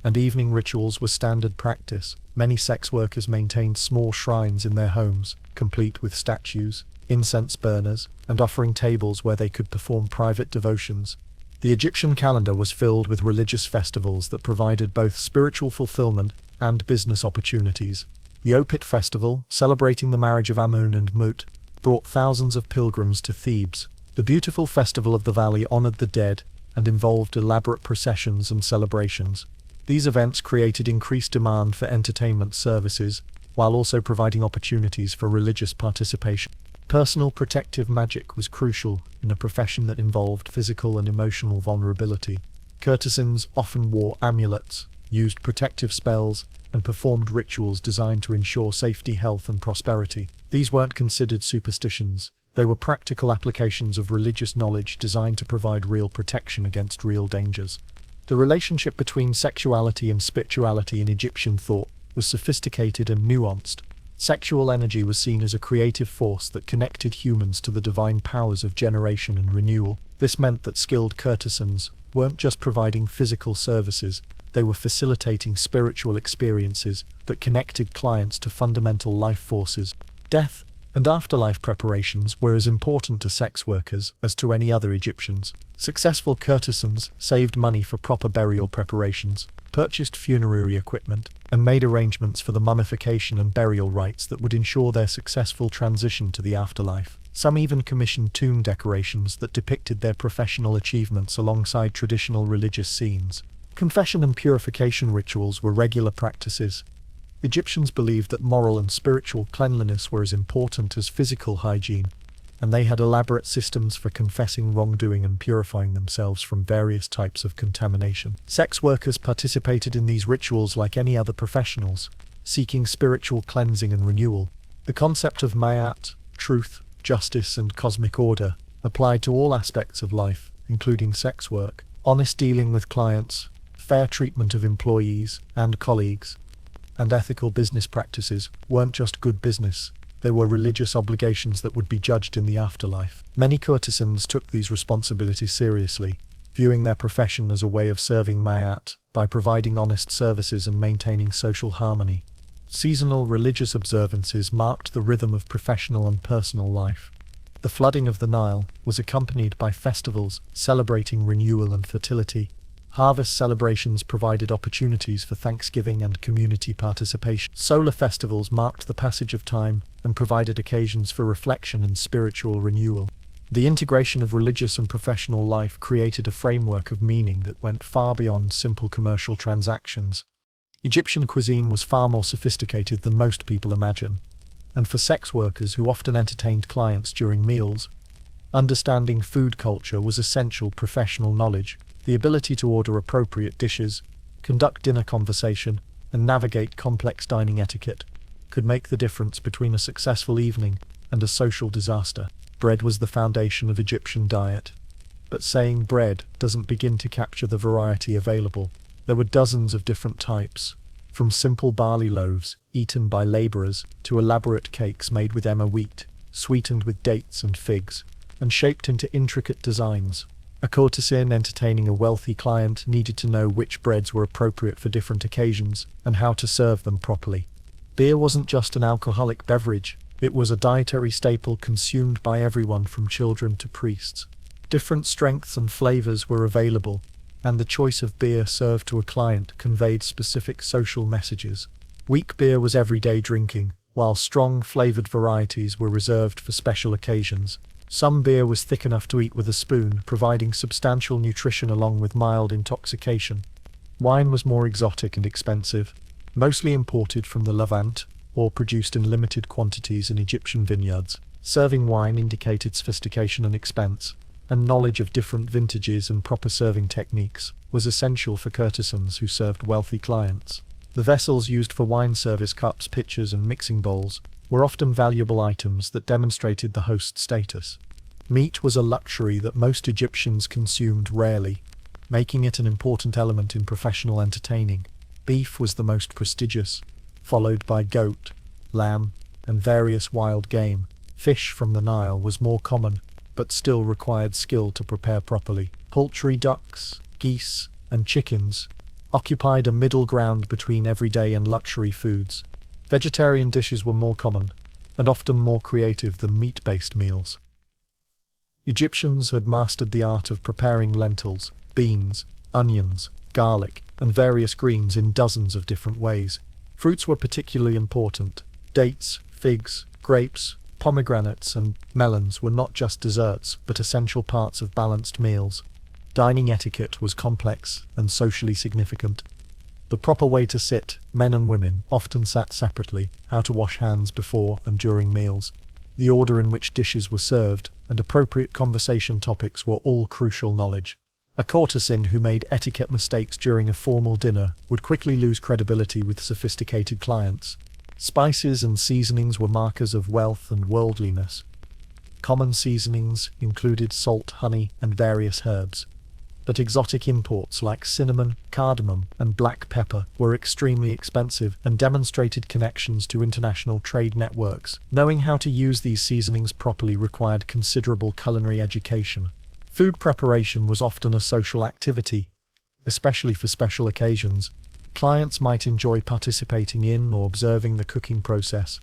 and evening rituals were standard practice. Many sex workers maintained small shrines in their homes, complete with statues, incense burners, and offering tables where they could perform private devotions. The Egyptian calendar was filled with religious festivals that provided both spiritual fulfillment and business opportunities. The Opit festival, celebrating the marriage of Amun and Mut, brought thousands of pilgrims to Thebes. The beautiful festival of the valley honored the dead and involved elaborate processions and celebrations. These events created increased demand for entertainment services, while also providing opportunities for religious participation. Personal protective magic was crucial in a profession that involved physical and emotional vulnerability. Courtesans often wore amulets, used protective spells, and performed rituals designed to ensure safety, health, and prosperity. These weren't considered superstitions. They were practical applications of religious knowledge designed to provide real protection against real dangers. The relationship between sexuality and spirituality in Egyptian thought was sophisticated and nuanced. Sexual energy was seen as a creative force that connected humans to the divine powers of generation and renewal. This meant that skilled courtesans weren't just providing physical services, they were facilitating spiritual experiences that connected clients to fundamental life forces. Death and afterlife preparations were as important to sex workers as to any other Egyptians. Successful courtesans saved money for proper burial preparations, purchased funerary equipment, and made arrangements for the mummification and burial rites that would ensure their successful transition to the afterlife. Some even commissioned tomb decorations that depicted their professional achievements alongside traditional religious scenes. Confession and purification rituals were regular practices. Egyptians believed that moral and spiritual cleanliness were as important as physical hygiene, and they had elaborate systems for confessing wrongdoing and purifying themselves from various types of contamination. Sex workers participated in these rituals like any other professionals, seeking spiritual cleansing and renewal. The concept of ma'at, truth, justice, and cosmic order applied to all aspects of life, including sex work. Honest dealing with clients, fair treatment of employees and colleagues, and ethical business practices weren't just good business, they were religious obligations that would be judged in the afterlife. Many courtesans took these responsibilities seriously, viewing their profession as a way of serving Ma'at by providing honest services and maintaining social harmony. Seasonal religious observances marked the rhythm of professional and personal life. The flooding of the Nile was accompanied by festivals celebrating renewal and fertility. Harvest celebrations provided opportunities for thanksgiving and community participation. Solar festivals marked the passage of time and provided occasions for reflection and spiritual renewal. The integration of religious and professional life created a framework of meaning that went far beyond simple commercial transactions. Egyptian cuisine was far more sophisticated than most people imagine, and for sex workers who often entertained clients during meals, understanding food culture was essential professional knowledge. The ability to order appropriate dishes, conduct dinner conversation, and navigate complex dining etiquette could make the difference between a successful evening and a social disaster. Bread was the foundation of Egyptian diet, but saying bread doesn't begin to capture the variety available. There were dozens of different types, from simple barley loaves eaten by laborers to elaborate cakes made with emmer wheat, sweetened with dates and figs, and shaped into intricate designs. A courtesan entertaining a wealthy client needed to know which breads were appropriate for different occasions and how to serve them properly. Beer wasn't just an alcoholic beverage, it was a dietary staple consumed by everyone from children to priests. Different strengths and flavors were available, and the choice of beer served to a client conveyed specific social messages. Weak beer was everyday drinking, while strong flavored varieties were reserved for special occasions. Some beer was thick enough to eat with a spoon, providing substantial nutrition along with mild intoxication. Wine was more exotic and expensive, mostly imported from the Levant, or produced in limited quantities in Egyptian vineyards. Serving wine indicated sophistication and expense, and knowledge of different vintages and proper serving techniques was essential for courtesans who served wealthy clients. The vessels used for wine service, cups, pitchers, and mixing bowls, were often valuable items that demonstrated the host's status. Meat was a luxury that most Egyptians consumed rarely, making it an important element in professional entertaining. Beef was the most prestigious, followed by goat, lamb, and various wild game. Fish from the Nile was more common, but still required skill to prepare properly. Poultry, ducks, geese, and chickens occupied a middle ground between everyday and luxury foods. Vegetarian dishes were more common, and often more creative than meat-based meals. Egyptians had mastered the art of preparing lentils, beans, onions, garlic, and various greens in dozens of different ways. Fruits were particularly important. Dates, figs, grapes, pomegranates, and melons were not just desserts, but essential parts of balanced meals. Dining etiquette was complex and socially significant. The proper way to sit, men and women often sat separately, how to wash hands before and during meals, the order in which dishes were served, and appropriate conversation topics were all crucial knowledge. A courtesan who made etiquette mistakes during a formal dinner would quickly lose credibility with sophisticated clients. Spices and seasonings were markers of wealth and worldliness. Common seasonings included salt, honey, and various herbs, but exotic imports like cinnamon, cardamom, and black pepper were extremely expensive and demonstrated connections to international trade networks. Knowing how to use these seasonings properly required considerable culinary education. Food preparation was often a social activity, especially for special occasions. Clients might enjoy participating in or observing the cooking process,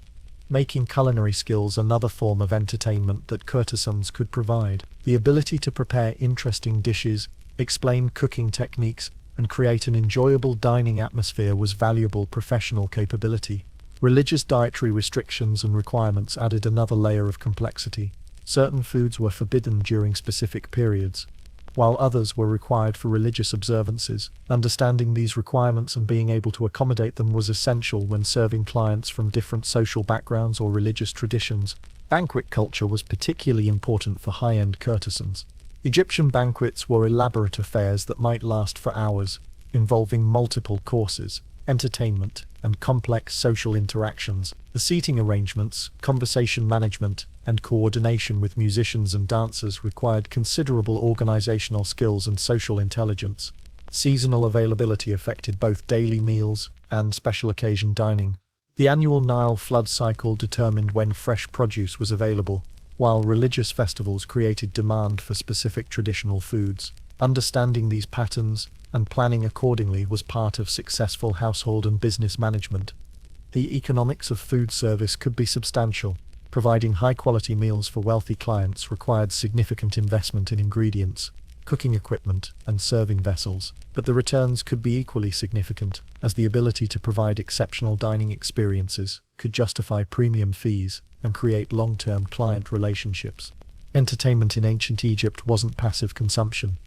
making culinary skills another form of entertainment that courtesans could provide. The ability to prepare interesting dishes, explain cooking techniques, and create an enjoyable dining atmosphere was valuable professional capability. Religious dietary restrictions and requirements added another layer of complexity. Certain foods were forbidden during specific periods, while others were required for religious observances. Understanding these requirements and being able to accommodate them was essential when serving clients from different social backgrounds or religious traditions. Banquet culture was particularly important for high-end courtesans. Egyptian banquets were elaborate affairs that might last for hours, involving multiple courses, entertainment, and complex social interactions. The seating arrangements, conversation management, and coordination with musicians and dancers required considerable organizational skills and social intelligence. Seasonal availability affected both daily meals and special occasion dining. The annual Nile flood cycle determined when fresh produce was available, while religious festivals created demand for specific traditional foods. Understanding these patterns and planning accordingly was part of successful household and business management. The economics of food service could be substantial. Providing high-quality meals for wealthy clients required significant investment in ingredients, cooking equipment, and serving vessels, but the returns could be equally significant, as the ability to provide exceptional dining experiences could justify premium fees and create long-term client relationships. Entertainment in ancient Egypt wasn't passive consumption.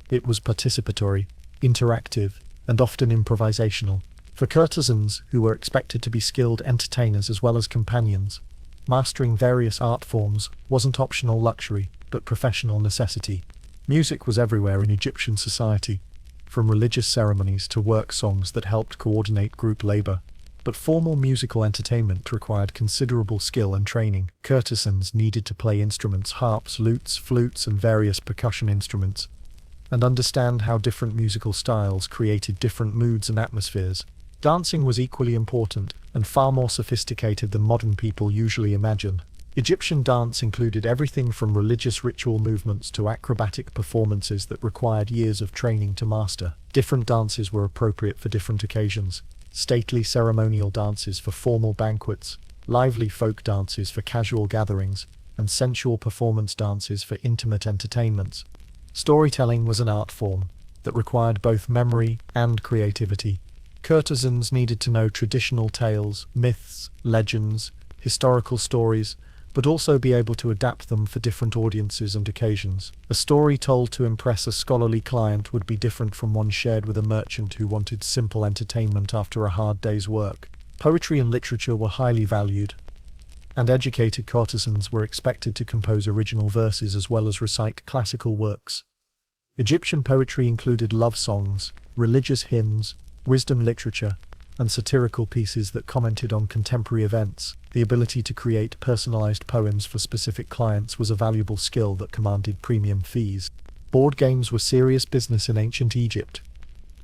It was participatory, interactive, and often improvisational. For courtesans who were expected to be skilled entertainers as well as companions, mastering various art forms wasn't optional luxury, but professional necessity. Music was everywhere in Egyptian society, from religious ceremonies to work songs that helped coordinate group labor. But formal musical entertainment required considerable skill and training. Courtesans needed to play instruments, harps, lutes, flutes, and various percussion instruments, and understand how different musical styles created different moods and atmospheres. Dancing was equally important, and far more sophisticated than modern people usually imagine. Egyptian dance included everything from religious ritual movements to acrobatic performances that required years of training to master. Different dances were appropriate for different occasions. Stately ceremonial dances for formal banquets, lively folk dances for casual gatherings, and sensual performance dances for intimate entertainments. Storytelling was an art form that required both memory and creativity. Courtesans needed to know traditional tales, myths, legends, historical stories, but also be able to adapt them for different audiences and occasions. A story told to impress a scholarly client would be different from one shared with a merchant who wanted simple entertainment after a hard day's work. Poetry and literature were highly valued, and educated courtesans were expected to compose original verses as well as recite classical works. Egyptian poetry included love songs, religious hymns, wisdom literature, and satirical pieces that commented on contemporary events. The ability to create personalized poems for specific clients was a valuable skill that commanded premium fees. Board games were serious business in ancient Egypt,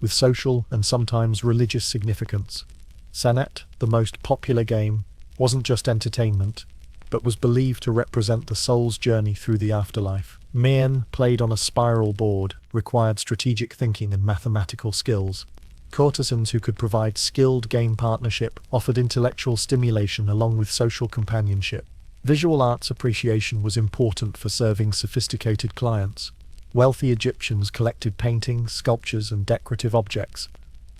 with social and sometimes religious significance. Senet, the most popular game, wasn't just entertainment, but was believed to represent the soul's journey through the afterlife. Mian, played on a spiral board, required strategic thinking and mathematical skills. Courtesans who could provide skilled game partnership offered intellectual stimulation along with social companionship. Visual arts appreciation was important for serving sophisticated clients. Wealthy Egyptians collected paintings, sculptures, and decorative objects,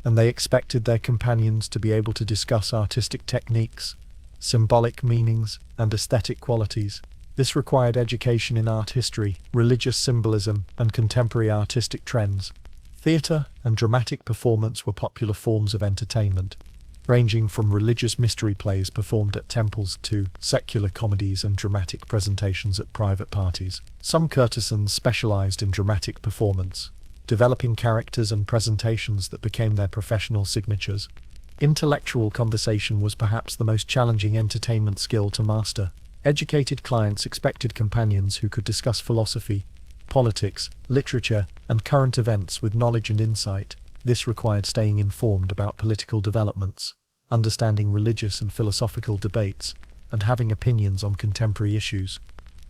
and they expected their companions to be able to discuss artistic techniques, symbolic meanings, and aesthetic qualities. This required education in art history, religious symbolism, and contemporary artistic trends. Theatre and dramatic performance were popular forms of entertainment, ranging from religious mystery plays performed at temples to secular comedies and dramatic presentations at private parties. Some courtesans specialized in dramatic performance, developing characters and presentations that became their professional signatures. Intellectual conversation was perhaps the most challenging entertainment skill to master. Educated clients expected companions who could discuss philosophy, politics, literature, and current events with knowledge and insight. This required staying informed about political developments, understanding religious and philosophical debates, and having opinions on contemporary issues.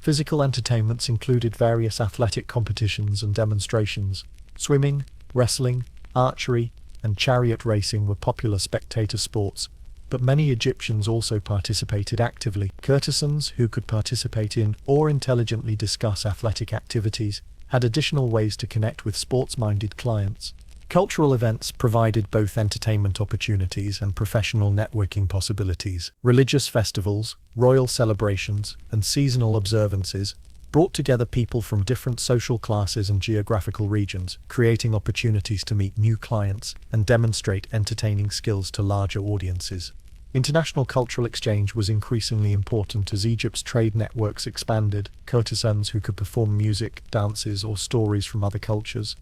Physical entertainments included various athletic competitions and demonstrations. Swimming, wrestling, archery, and chariot racing were popular spectator sports, but many Egyptians also participated actively. Courtesans who could participate in or intelligently discuss athletic activities had additional ways to connect with sports-minded clients. Cultural events provided both entertainment opportunities and professional networking possibilities. Religious festivals, royal celebrations, and seasonal observances brought together people from different social classes and geographical regions, creating opportunities to meet new clients and demonstrate entertaining skills to larger audiences. International cultural exchange was increasingly important as Egypt's trade networks expanded. Courtesans who could perform music, dances, or stories from other cultures,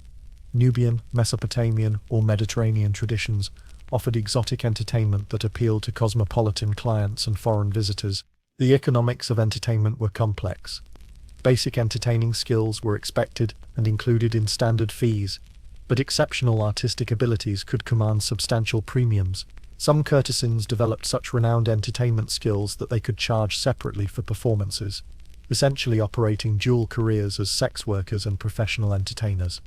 Nubian, Mesopotamian, or Mediterranean traditions, offered exotic entertainment that appealed to cosmopolitan clients and foreign visitors. The economics of entertainment were complex. Basic entertaining skills were expected and included in standard fees, but exceptional artistic abilities could command substantial premiums. Some courtesans developed such renowned entertainment skills that they could charge separately for performances, essentially operating dual careers as sex workers and professional entertainers.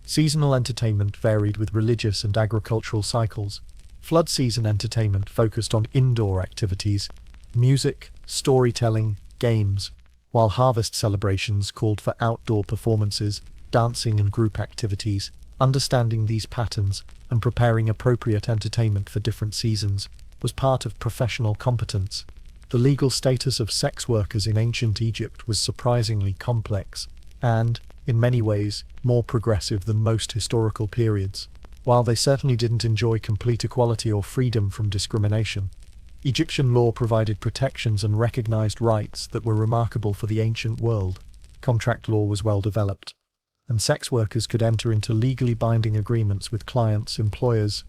Seasonal entertainment varied with religious and agricultural cycles. Flood season entertainment focused on indoor activities, music, storytelling, games, while harvest celebrations called for outdoor performances, dancing and group activities. Understanding these patterns and preparing appropriate entertainment for different seasons was part of professional competence. The legal status of sex workers in ancient Egypt was surprisingly complex and, in many ways, more progressive than most historical periods. While they certainly didn't enjoy complete equality or freedom from discrimination, Egyptian law provided protections and recognized rights that were remarkable for the ancient world. Contract law was well developed, and sex workers could enter into legally binding agreements with clients, employers,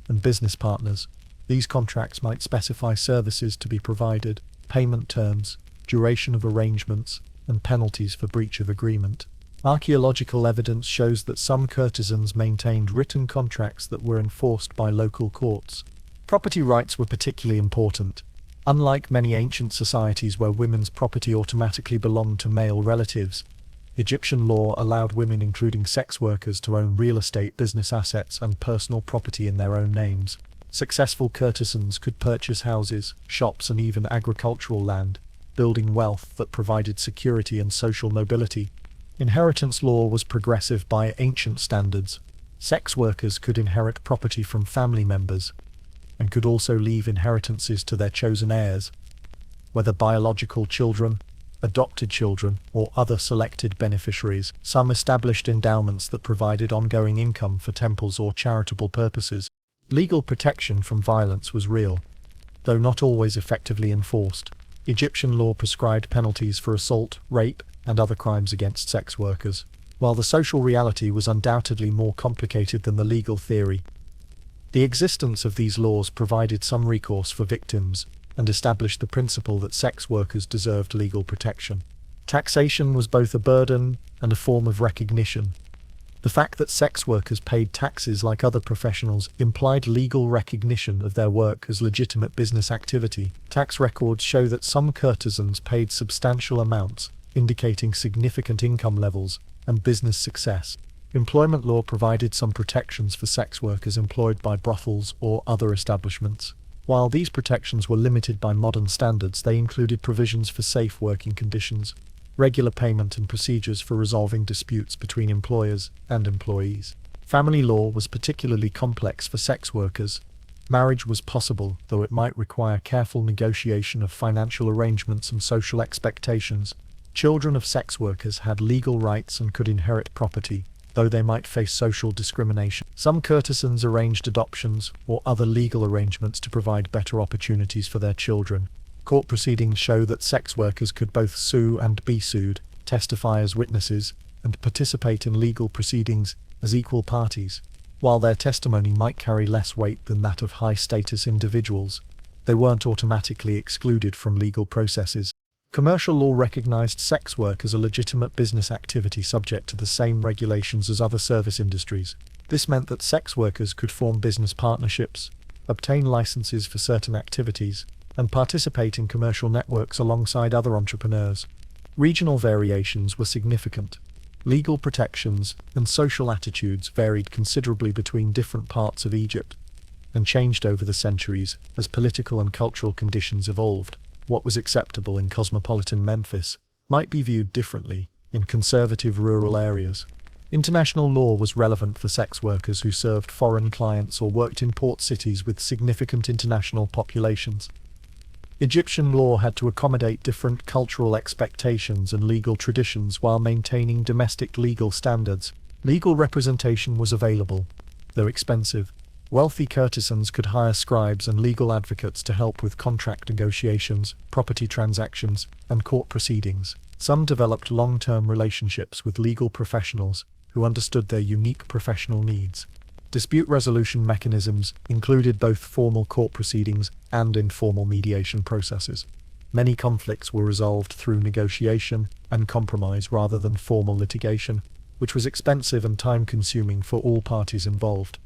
and business partners. These contracts might specify services to be provided, payment terms, duration of arrangements, and penalties for breach of agreement. Archaeological evidence shows that some courtesans maintained written contracts that were enforced by local courts. Property rights were particularly important. Unlike many ancient societies where women's property automatically belonged to male relatives, Egyptian law allowed women, including sex workers, to own real estate, business assets, and personal property in their own names. Successful courtesans could purchase houses, shops, and even agricultural land, building wealth that provided security and social mobility. Inheritance law was progressive by ancient standards. Sex workers could inherit property from family members, and could also leave inheritances to their chosen heirs, whether biological children, adopted children, or other selected beneficiaries. Some established endowments that provided ongoing income for temples or charitable purposes. Legal protection from violence was real, though not always effectively enforced. Egyptian law prescribed penalties for assault, rape, and other crimes against sex workers. While the social reality was undoubtedly more complicated than the legal theory, the existence of these laws provided some recourse for victims and established the principle that sex workers deserved legal protection. Taxation was both a burden and a form of recognition. The fact that sex workers paid taxes like other professionals implied legal recognition of their work as legitimate business activity. Tax records show that some courtesans paid substantial amounts, indicating significant income levels and business success. Employment law provided some protections for sex workers employed by brothels or other establishments. While these protections were limited by modern standards, they included provisions for safe working conditions, regular payment, and procedures for resolving disputes between employers and employees. Family law was particularly complex for sex workers. Marriage was possible, though it might require careful negotiation of financial arrangements and social expectations. Children of sex workers had legal rights and could inherit property, though they might face social discrimination. Some courtesans arranged adoptions or other legal arrangements to provide better opportunities for their children. Court proceedings show that sex workers could both sue and be sued, testify as witnesses, and participate in legal proceedings as equal parties. While their testimony might carry less weight than that of high-status individuals, they weren't automatically excluded from legal processes. Commercial law recognized sex work as a legitimate business activity subject to the same regulations as other service industries. This meant that sex workers could form business partnerships, obtain licenses for certain activities, and participate in commercial networks alongside other entrepreneurs. Regional variations were significant. Legal protections and social attitudes varied considerably between different parts of Egypt, and changed over the centuries as political and cultural conditions evolved. What was acceptable in cosmopolitan Memphis might be viewed differently in conservative rural areas. International law was relevant for sex workers who served foreign clients or worked in port cities with significant international populations. Egyptian law had to accommodate different cultural expectations and legal traditions while maintaining domestic legal standards. Legal representation was available, though expensive. Wealthy courtesans could hire scribes and legal advocates to help with contract negotiations, property transactions, and court proceedings. Some developed long-term relationships with legal professionals who understood their unique professional needs. Dispute resolution mechanisms included both formal court proceedings and informal mediation processes. Many conflicts were resolved through negotiation and compromise rather than formal litigation, which was expensive and time-consuming for all parties involved.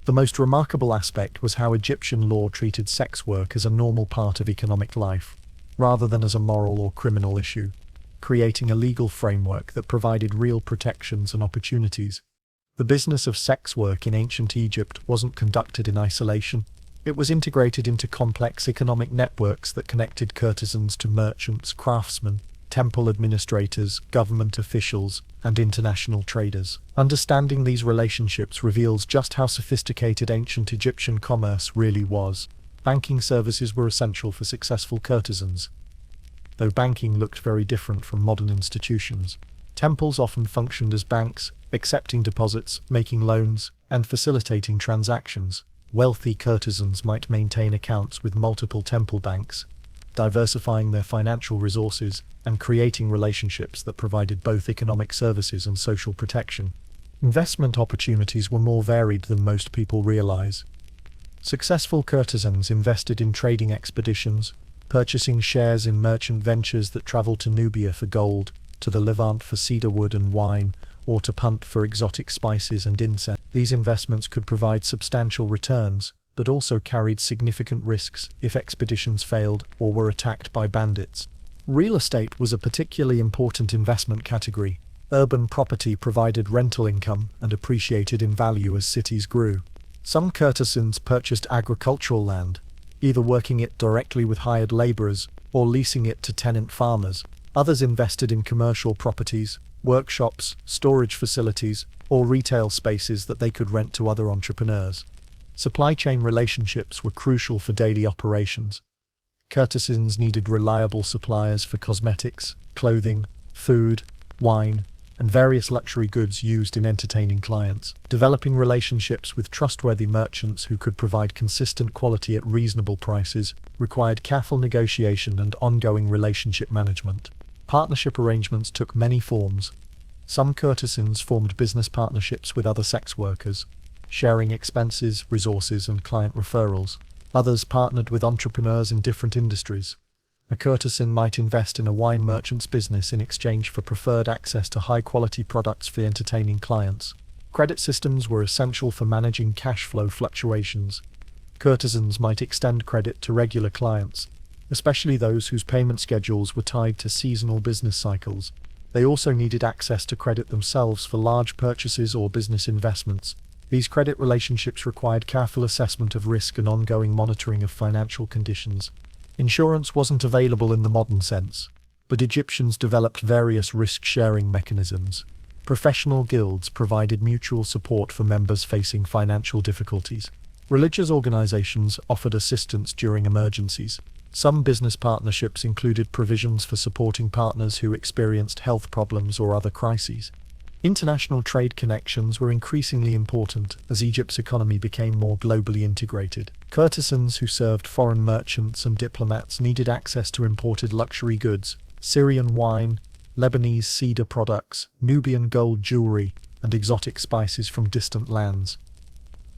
The most remarkable aspect was how Egyptian law treated sex work as a normal part of economic life, rather than as a moral or criminal issue, creating a legal framework that provided real protections and opportunities. The business of sex work in ancient Egypt wasn't conducted in isolation. It was integrated into complex economic networks that connected courtesans to merchants, craftsmen, temple administrators, government officials, and international traders. Understanding these relationships reveals just how sophisticated ancient Egyptian commerce really was. Banking services were essential for successful courtesans, though banking looked very different from modern institutions. Temples often functioned as banks, accepting deposits, making loans, and facilitating transactions. Wealthy courtesans might maintain accounts with multiple temple banks, diversifying their financial resources and creating relationships that provided both economic services and social protection. Investment opportunities were more varied than most people realize. Successful courtesans invested in trading expeditions, purchasing shares in merchant ventures that traveled to Nubia for gold, to the Levant for cedar wood and wine, or to Punt for exotic spices and incense. These investments could provide substantial returns, but also carried significant risks if expeditions failed or were attacked by bandits. Real estate was a particularly important investment category. Urban property provided rental income and appreciated in value as cities grew. Some courtesans purchased agricultural land, either working it directly with hired laborers or leasing it to tenant farmers. Others invested in commercial properties, workshops, storage facilities, or retail spaces that they could rent to other entrepreneurs. Supply chain relationships were crucial for daily operations. Courtesans needed reliable suppliers for cosmetics, clothing, food, wine, and various luxury goods used in entertaining clients. Developing relationships with trustworthy merchants who could provide consistent quality at reasonable prices required careful negotiation and ongoing relationship management. Partnership arrangements took many forms. Some courtesans formed business partnerships with other sex workers, sharing expenses, resources, and client referrals. Others partnered with entrepreneurs in different industries. A courtesan might invest in a wine merchant's business in exchange for preferred access to high-quality products for entertaining clients. Credit systems were essential for managing cash flow fluctuations. Courtesans might extend credit to regular clients, especially those whose payment schedules were tied to seasonal business cycles. They also needed access to credit themselves for large purchases or business investments. These credit relationships required careful assessment of risk and ongoing monitoring of financial conditions. Insurance wasn't available in the modern sense, but Egyptians developed various risk-sharing mechanisms. Professional guilds provided mutual support for members facing financial difficulties. Religious organizations offered assistance during emergencies. Some business partnerships included provisions for supporting partners who experienced health problems or other crises. International trade connections were increasingly important as Egypt's economy became more globally integrated. Courtesans who served foreign merchants and diplomats needed access to imported luxury goods, Syrian wine, Lebanese cedar products, Nubian gold jewelry, and exotic spices from distant lands.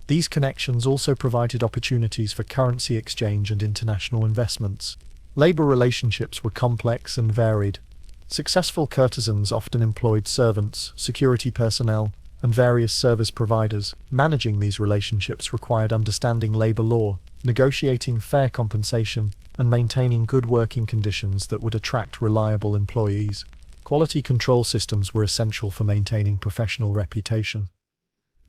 These connections also provided opportunities for currency exchange and international investments. Labor relationships were complex and varied. Successful courtesans often employed servants, security personnel, and various service providers. Managing these relationships required understanding labor law, negotiating fair compensation, and maintaining good working conditions that would attract reliable employees. Quality control systems were essential for maintaining professional reputation.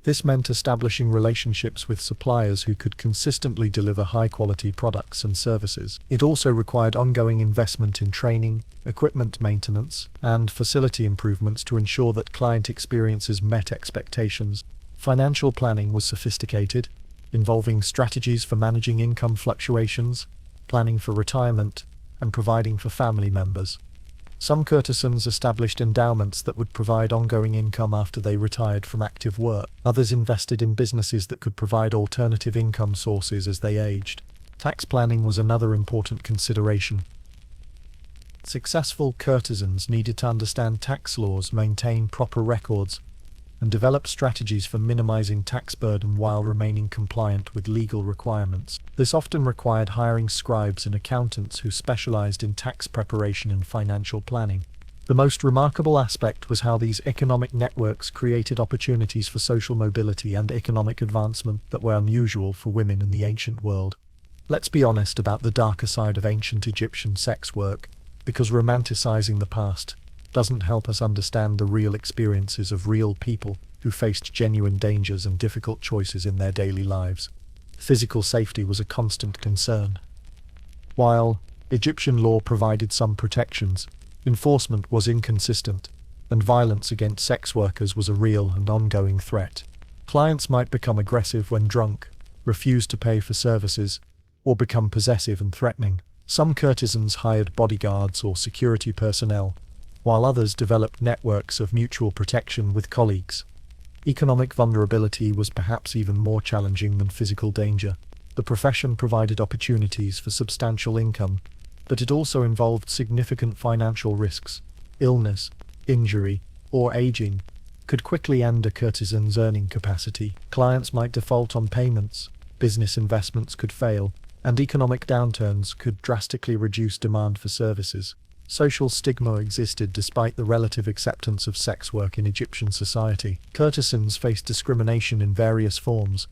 This meant establishing relationships with suppliers who could consistently deliver high-quality products and services. It also required ongoing investment in training, equipment maintenance, and facility improvements to ensure that client experiences met expectations. Financial planning was sophisticated, involving strategies for managing income fluctuations, planning for retirement, and providing for family members. Some courtesans established endowments that would provide ongoing income after they retired from active work. Others invested in businesses that could provide alternative income sources as they aged. Tax planning was another important consideration. Successful courtesans needed to understand tax laws, maintain proper records, and develop strategies for minimizing tax burden while remaining compliant with legal requirements. This often required hiring scribes and accountants who specialized in tax preparation and financial planning. The most remarkable aspect was how these economic networks created opportunities for social mobility and economic advancement that were unusual for women in the ancient world. Let's be honest about the darker side of ancient Egyptian sex work, because romanticizing the past doesn't help us understand the real experiences of real people who faced genuine dangers and difficult choices in their daily lives. Physical safety was a constant concern. While Egyptian law provided some protections, enforcement was inconsistent, and violence against sex workers was a real and ongoing threat. Clients might become aggressive when drunk, refuse to pay for services, or become possessive and threatening. Some courtesans hired bodyguards or security personnel, while others developed networks of mutual protection with colleagues. Economic vulnerability was perhaps even more challenging than physical danger. The profession provided opportunities for substantial income, but it also involved significant financial risks. Illness, injury, or aging could quickly end a courtesan's earning capacity. Clients might default on payments, business investments could fail, and economic downturns could drastically reduce demand for services. Social stigma existed despite the relative acceptance of sex work in Egyptian society. Courtesans faced discrimination in various forms.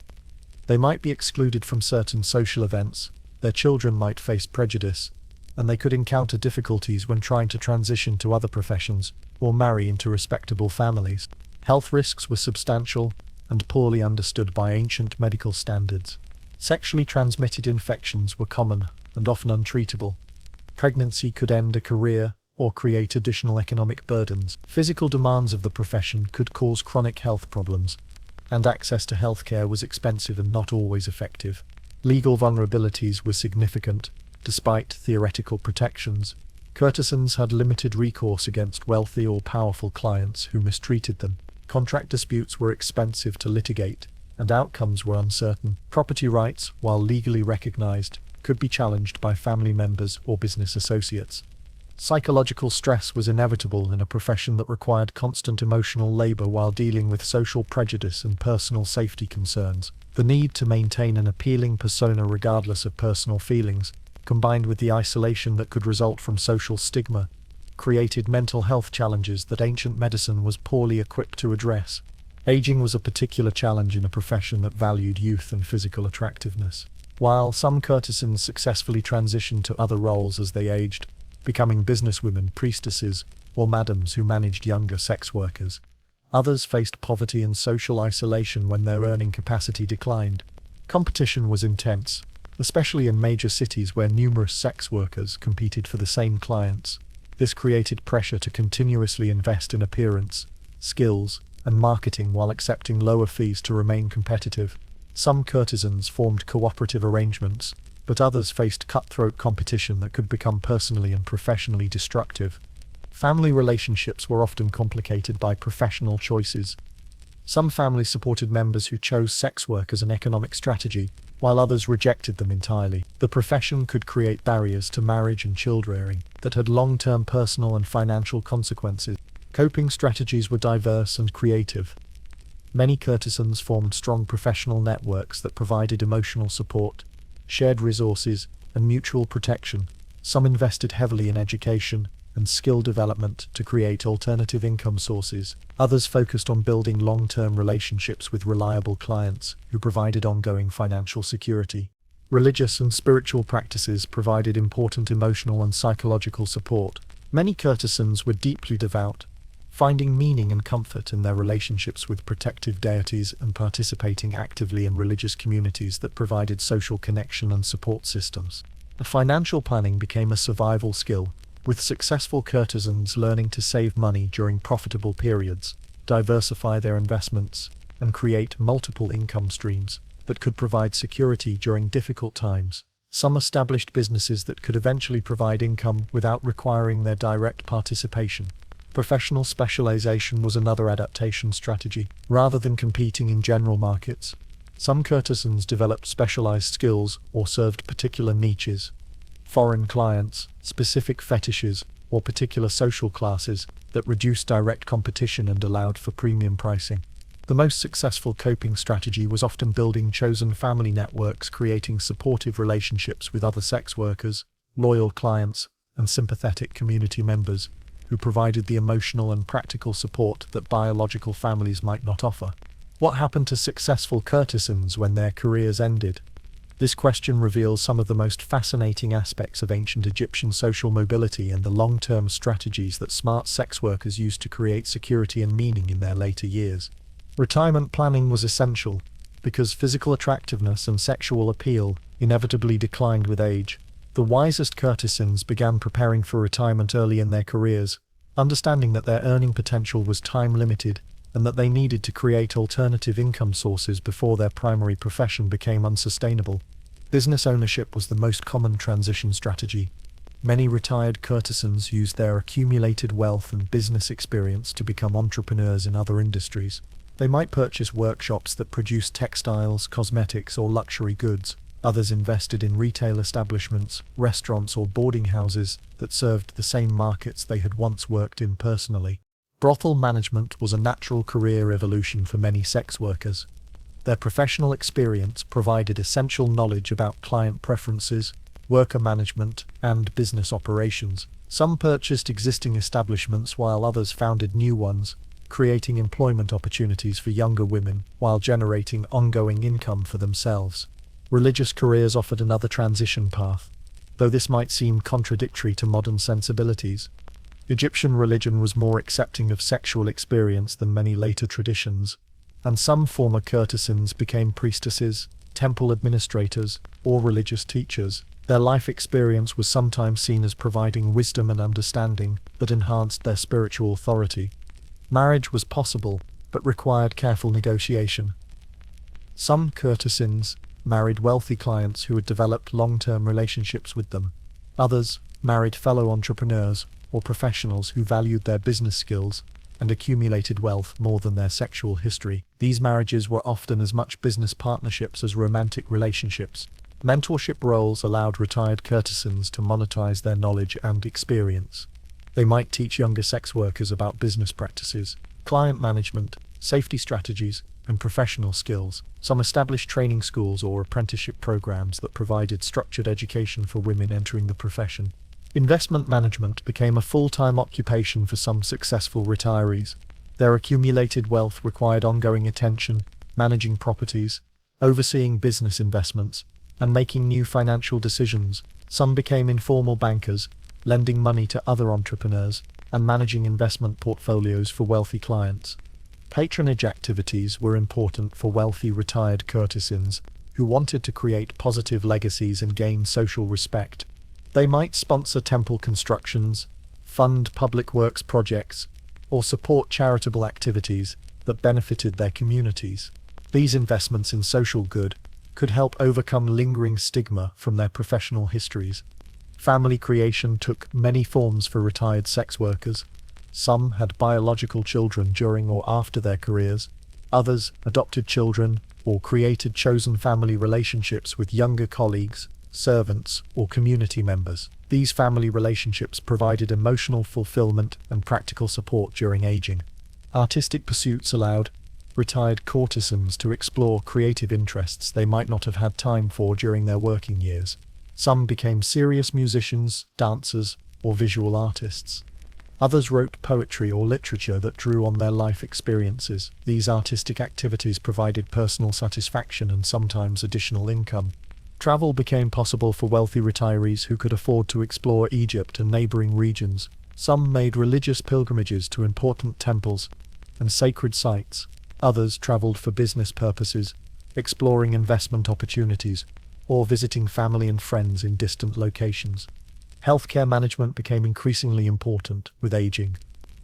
They might be excluded from certain social events, their children might face prejudice, and they could encounter difficulties when trying to transition to other professions or marry into respectable families. Health risks were substantial and poorly understood by ancient medical standards. Sexually transmitted infections were common and often untreatable. Pregnancy could end a career or create additional economic burdens. Physical demands of the profession could cause chronic health problems, and access to healthcare was expensive and not always effective. Legal vulnerabilities were significant. Despite theoretical protections, courtesans had limited recourse against wealthy or powerful clients who mistreated them. Contract disputes were expensive to litigate, and outcomes were uncertain. Property rights, while legally recognized, could be challenged by family members or business associates. Psychological stress was inevitable in a profession that required constant emotional labor while dealing with social prejudice and personal safety concerns. The need to maintain an appealing persona regardless of personal feelings, combined with the isolation that could result from social stigma, created mental health challenges that ancient medicine was poorly equipped to address. Aging was a particular challenge in a profession that valued youth and physical attractiveness. While some courtesans successfully transitioned to other roles as they aged, becoming businesswomen, priestesses, or madams who managed younger sex workers, others faced poverty and social isolation when their earning capacity declined. Competition was intense, especially in major cities where numerous sex workers competed for the same clients. This created pressure to continuously invest in appearance, skills, and marketing while accepting lower fees to remain competitive. Some courtesans formed cooperative arrangements, but others faced cutthroat competition that could become personally and professionally destructive. Family relationships were often complicated by professional choices. Some families supported members who chose sex work as an economic strategy, while others rejected them entirely. The profession could create barriers to marriage and child-rearing that had long-term personal and financial consequences. Coping strategies were diverse and creative. Many courtesans formed strong professional networks that provided emotional support, shared resources, and mutual protection, Some invested heavily in education and skill development to create alternative income sources. Others focused on building long-term relationships with reliable clients who provided ongoing financial security. Religious and spiritual practices provided important emotional and psychological support. Many courtesans were deeply devout, finding meaning and comfort in their relationships with protective deities and participating actively in religious communities that provided social connection and support systems. Financial planning became a survival skill, with successful courtesans learning to save money during profitable periods, diversify their investments, and create multiple income streams that could provide security during difficult times. Some established businesses that could eventually provide income without requiring their direct participation. Professional specialization was another adaptation strategy. Rather than competing in general markets, some courtesans developed specialized skills or served particular niches. Foreign clients, specific fetishes, or particular social classes that reduced direct competition and allowed for premium pricing. The most successful coping strategy was often building chosen family networks, creating supportive relationships with other sex workers, loyal clients, and sympathetic community members who provided the emotional and practical support that biological families might not offer. What happened to successful courtesans when their careers ended? This question reveals some of the most fascinating aspects of ancient Egyptian social mobility and the long-term strategies that smart sex workers used to create security and meaning in their later years. Retirement planning was essential, because physical attractiveness and sexual appeal inevitably declined with age. The wisest courtesans began preparing for retirement early in their careers, understanding that their earning potential was time-limited and that they needed to create alternative income sources before their primary profession became unsustainable. Business ownership was the most common transition strategy. Many retired courtesans used their accumulated wealth and business experience to become entrepreneurs in other industries. They might purchase workshops that produced textiles, cosmetics, or luxury goods. Others invested in retail establishments, restaurants, or boarding houses that served the same markets they had once worked in personally. Brothel management was a natural career evolution for many sex workers. Their professional experience provided essential knowledge about client preferences, worker management, and business operations. Some purchased existing establishments while others founded new ones, creating employment opportunities for younger women while generating ongoing income for themselves. Religious careers offered another transition path, though this might seem contradictory to modern sensibilities. Egyptian religion was more accepting of sexual experience than many later traditions, and some former courtesans became priestesses, temple administrators, or religious teachers. Their life experience was sometimes seen as providing wisdom and understanding that enhanced their spiritual authority. Marriage was possible, but required careful negotiation. Some courtesans married wealthy clients who had developed long-term relationships with them. Others married fellow entrepreneurs or professionals who valued their business skills and accumulated wealth more than their sexual history. These marriages were often as much business partnerships as romantic relationships. Mentorship roles allowed retired courtesans to monetize their knowledge and experience. They might teach younger sex workers about business practices, client management, safety strategies, and professional skills. Some established training schools or apprenticeship programs that provided structured education for women entering the profession. Investment management became a full-time occupation for some successful retirees. Their accumulated wealth required ongoing attention, managing properties, overseeing business investments, and making new financial decisions. Some became informal bankers, lending money to other entrepreneurs, and managing investment portfolios for wealthy clients. Patronage activities were important for wealthy retired courtesans who wanted to create positive legacies and gain social respect. They might sponsor temple constructions, fund public works projects, or support charitable activities that benefited their communities. These investments in social good could help overcome lingering stigma from their professional histories. Family creation took many forms for retired sex workers. Some had biological children during or after their careers. Others adopted children or created chosen family relationships with younger colleagues, servants, or community members. These family relationships provided emotional fulfillment and practical support during aging. Artistic pursuits allowed retired courtesans to explore creative interests they might not have had time for during their working years. Some became serious musicians, dancers, or visual artists. Others wrote poetry or literature that drew on their life experiences. These artistic activities provided personal satisfaction and sometimes additional income. Travel became possible for wealthy retirees who could afford to explore Egypt and neighboring regions. Some made religious pilgrimages to important temples and sacred sites. Others traveled for business purposes, exploring investment opportunities, or visiting family and friends in distant locations. Healthcare management became increasingly important with aging.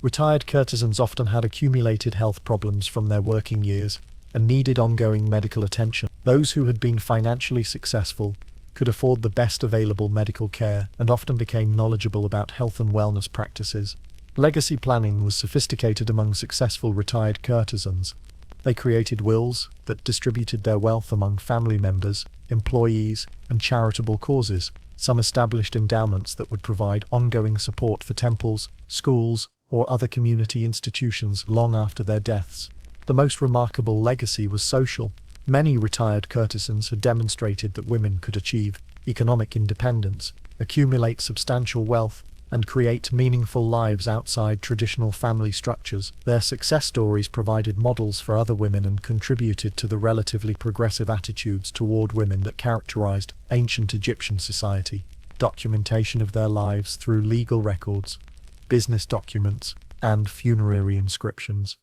Retired courtesans often had accumulated health problems from their working years and needed ongoing medical attention. Those who had been financially successful could afford the best available medical care and often became knowledgeable about health and wellness practices. Legacy planning was sophisticated among successful retired courtesans. They created wills that distributed their wealth among family members, employees, and charitable causes. Some established endowments that would provide ongoing support for temples, schools, or other community institutions long after their deaths. The most remarkable legacy was social. Many retired courtesans had demonstrated that women could achieve economic independence, accumulate substantial wealth, and create meaningful lives outside traditional family structures. Their success stories provided models for other women and contributed to the relatively progressive attitudes toward women that characterized ancient Egyptian society. Documentation of their lives through legal records, business documents, and funerary inscriptions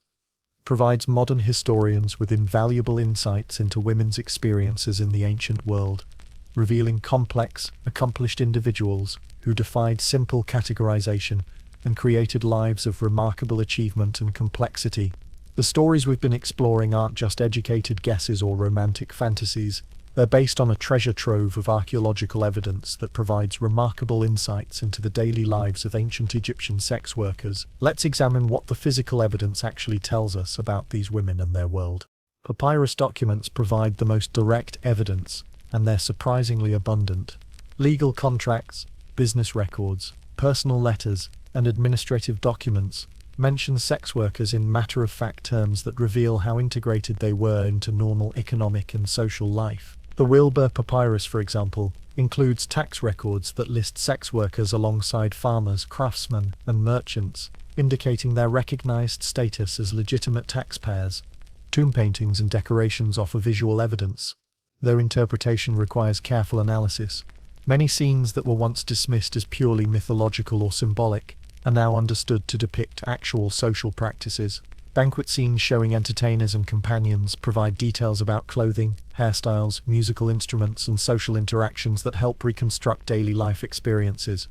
provides modern historians with invaluable insights into women's experiences in the ancient world, revealing complex, accomplished individuals who defied simple categorization and created lives of remarkable achievement and complexity. The stories we've been exploring aren't just educated guesses or romantic fantasies. They're based on a treasure trove of archaeological evidence that provides remarkable insights into the daily lives of ancient Egyptian sex workers. Let's examine what the physical evidence actually tells us about these women and their world. Papyrus documents provide the most direct evidence, and they're surprisingly abundant. Legal contracts, business records, personal letters, and administrative documents mention sex workers in matter-of-fact terms that reveal how integrated they were into normal economic and social life. The Wilbur Papyrus, for example, includes tax records that list sex workers alongside farmers, craftsmen, and merchants, indicating their recognized status as legitimate taxpayers. Tomb paintings and decorations offer visual evidence. Their interpretation requires careful analysis. Many scenes that were once dismissed as purely mythological or symbolic are now understood to depict actual social practices. Banquet scenes showing entertainers and companions provide details about clothing, hairstyles, musical instruments, and social interactions that help reconstruct daily life experiences.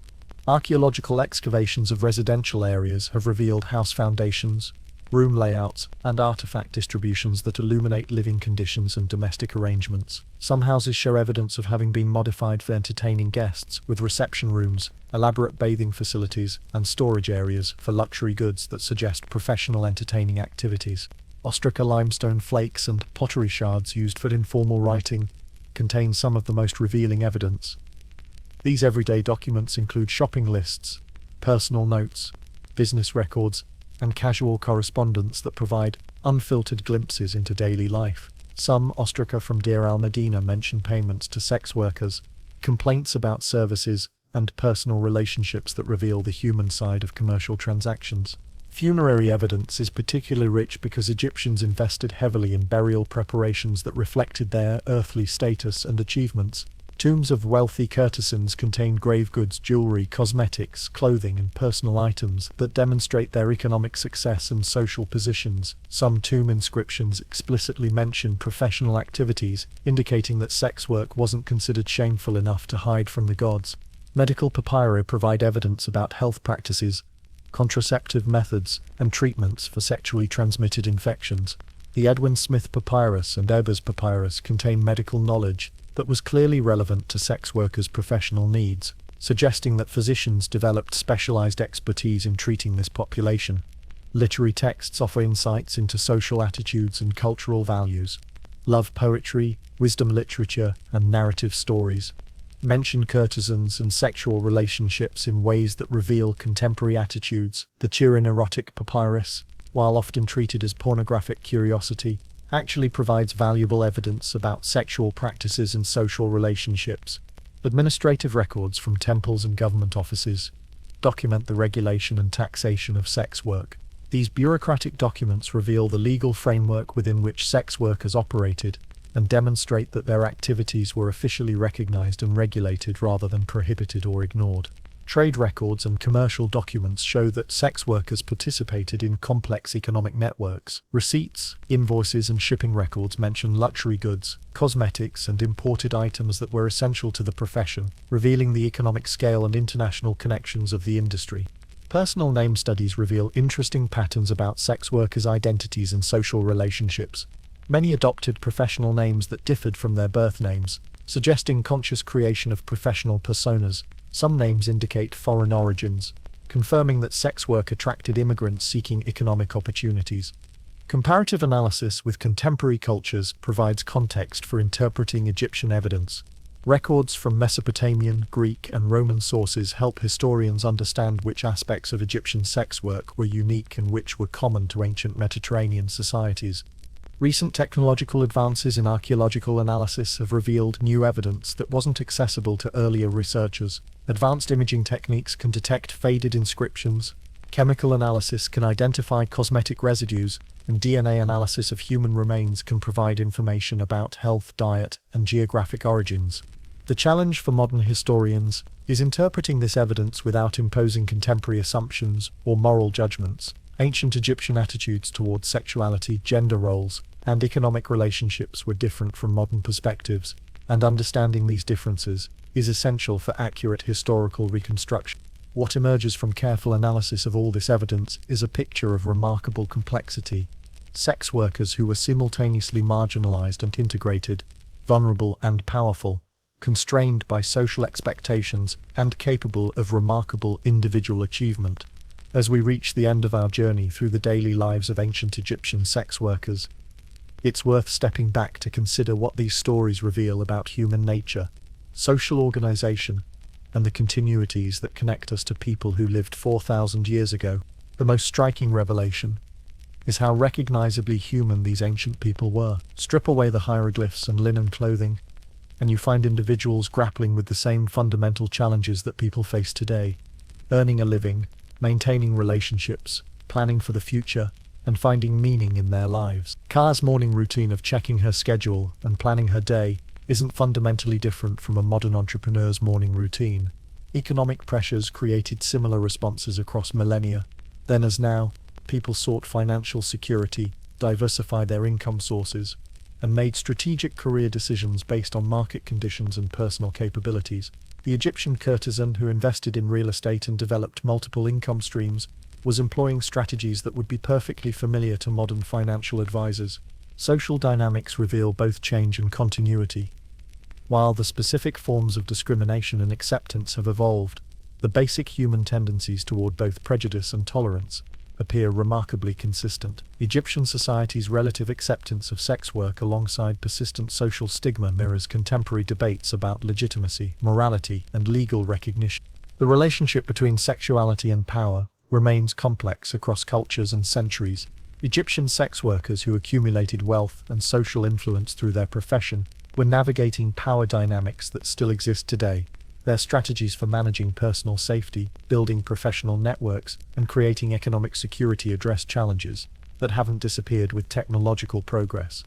Archaeological excavations of residential areas have revealed house foundations, room layouts, and artifact distributions that illuminate living conditions and domestic arrangements. Some houses show evidence of having been modified for entertaining guests, with reception rooms, elaborate bathing facilities, and storage areas for luxury goods that suggest professional entertaining activities. Ostraca limestone flakes and pottery shards used for informal writing contain some of the most revealing evidence. These everyday documents include shopping lists, personal notes, business records, and casual correspondence that provide unfiltered glimpses into daily life. Some ostraca from Deir al-Medina mention payments to sex workers, complaints about services, and personal relationships that reveal the human side of commercial transactions. Funerary evidence is particularly rich because Egyptians invested heavily in burial preparations that reflected their earthly status and achievements. Tombs of wealthy courtesans contain grave goods, jewelry, cosmetics, clothing, and personal items that demonstrate their economic success and social positions. Some tomb inscriptions explicitly mention professional activities, indicating that sex work wasn't considered shameful enough to hide from the gods. Medical papyri provide evidence about health practices, contraceptive methods, and treatments for sexually transmitted infections. The Edwin Smith Papyrus and Ebers Papyrus contain medical knowledge that was clearly relevant to sex workers' professional needs, suggesting that physicians developed specialized expertise in treating this population. Literary texts offer insights into social attitudes and cultural values. Love poetry, wisdom literature, and narrative stories mention courtesans and sexual relationships in ways that reveal contemporary attitudes. The Turin erotic papyrus, while often treated as pornographic curiosity, actually provides valuable evidence about sexual practices and social relationships. The Administrative records from temples and government offices document the regulation and taxation of sex work. These bureaucratic documents reveal the legal framework within which sex workers operated and demonstrate that their activities were officially recognized and regulated rather than prohibited or ignored. Trade records and commercial documents show that sex workers participated in complex economic networks. Receipts, invoices, and shipping records mention luxury goods, cosmetics, and imported items that were essential to the profession, revealing the economic scale and international connections of the industry. Personal name studies reveal interesting patterns about sex workers' identities and social relationships. Many adopted professional names that differed from their birth names, suggesting conscious creation of professional personas. Some names indicate foreign origins, confirming that sex work attracted immigrants seeking economic opportunities. Comparative analysis with contemporary cultures provides context for interpreting Egyptian evidence. Records from Mesopotamian, Greek, and Roman sources help historians understand which aspects of Egyptian sex work were unique and which were common to ancient Mediterranean societies. Recent technological advances in archaeological analysis have revealed new evidence that wasn't accessible to earlier researchers. Advanced imaging techniques can detect faded inscriptions, chemical analysis can identify cosmetic residues, and DNA analysis of human remains can provide information about health, diet, and geographic origins. The challenge for modern historians is interpreting this evidence without imposing contemporary assumptions or moral judgments. Ancient Egyptian attitudes towards sexuality, gender roles, and economic relationships were different from modern perspectives, and understanding these differences is essential for accurate historical reconstruction. What emerges from careful analysis of all this evidence is a picture of remarkable complexity. Sex workers who were simultaneously marginalized and integrated, vulnerable and powerful, constrained by social expectations, and capable of remarkable individual achievement. As we reach the end of our journey through the daily lives of ancient Egyptian sex workers, it's worth stepping back to consider what these stories reveal about human nature, social organization, and the continuities that connect us to people who lived 4,000 years ago. The most striking revelation is how recognizably human these ancient people were. Strip away the hieroglyphs and linen clothing, and you find individuals grappling with the same fundamental challenges that people face today: earning a living, maintaining relationships, planning for the future, and finding meaning in their lives. Ka's morning routine of checking her schedule and planning her day isn't fundamentally different from a modern entrepreneur's morning routine. Economic pressures created similar responses across millennia. Then as now, people sought financial security, diversified their income sources, and made strategic career decisions based on market conditions and personal capabilities. The Egyptian courtesan who invested in real estate and developed multiple income streams was employing strategies that would be perfectly familiar to modern financial advisors. Social dynamics reveal both change and continuity. While the specific forms of discrimination and acceptance have evolved, the basic human tendencies toward both prejudice and tolerance appear remarkably consistent. Egyptian society's relative acceptance of sex work alongside persistent social stigma mirrors contemporary debates about legitimacy, morality, and legal recognition. The relationship between sexuality and power remains complex across cultures and centuries. Egyptian sex workers who accumulated wealth and social influence through their profession were navigating power dynamics that still exist today. Their strategies for managing personal safety, building professional networks, and creating economic security address challenges that haven't disappeared with technological progress.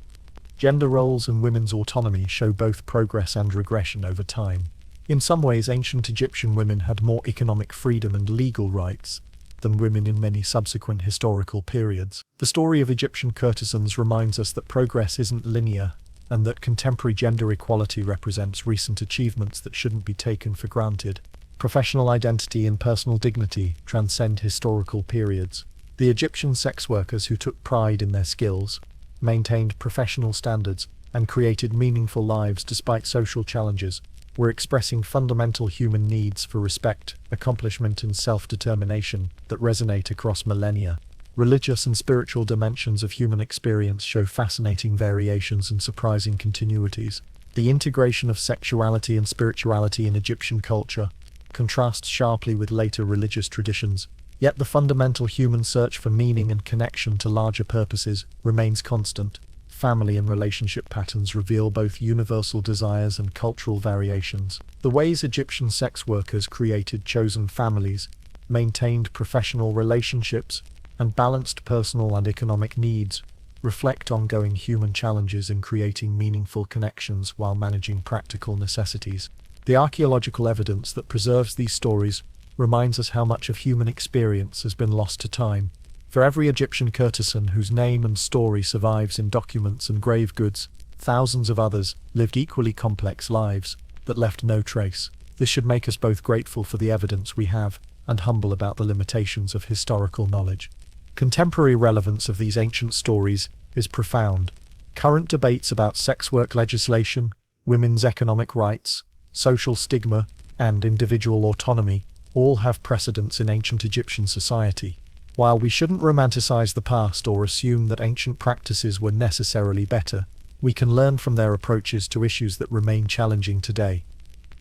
Gender roles and women's autonomy show both progress and regression over time. In some ways, ancient Egyptian women had more economic freedom and legal rights than women in many subsequent historical periods. The story of Egyptian courtesans reminds us that progress isn't linear, and that contemporary gender equality represents recent achievements that shouldn't be taken for granted. Professional identity and personal dignity transcend historical periods. The Egyptian sex workers who took pride in their skills, maintained professional standards, and created meaningful lives despite social challenges were expressing fundamental human needs for respect, accomplishment, and self-determination that resonate across millennia. Religious and spiritual dimensions of human experience show fascinating variations and surprising continuities. The integration of sexuality and spirituality in Egyptian culture contrasts sharply with later religious traditions, yet the fundamental human search for meaning and connection to larger purposes remains constant. family and relationship patterns reveal both universal desires and cultural variations. The ways Egyptian sex workers created chosen families, maintained professional relationships, and balanced personal and economic needs reflect ongoing human challenges in creating meaningful connections while managing practical necessities. The archaeological evidence that preserves these stories reminds us how much of human experience has been lost to time. For every Egyptian courtesan whose name and story survives in documents and grave goods, thousands of others lived equally complex lives that left no trace. This should make us both grateful for the evidence we have and humble about the limitations of historical knowledge. Contemporary relevance of these ancient stories is profound. Current debates about sex work legislation, women's economic rights, social stigma, and individual autonomy all have precedence in ancient Egyptian society. While we shouldn't romanticize the past or assume that ancient practices were necessarily better, we can learn from their approaches to issues that remain challenging today.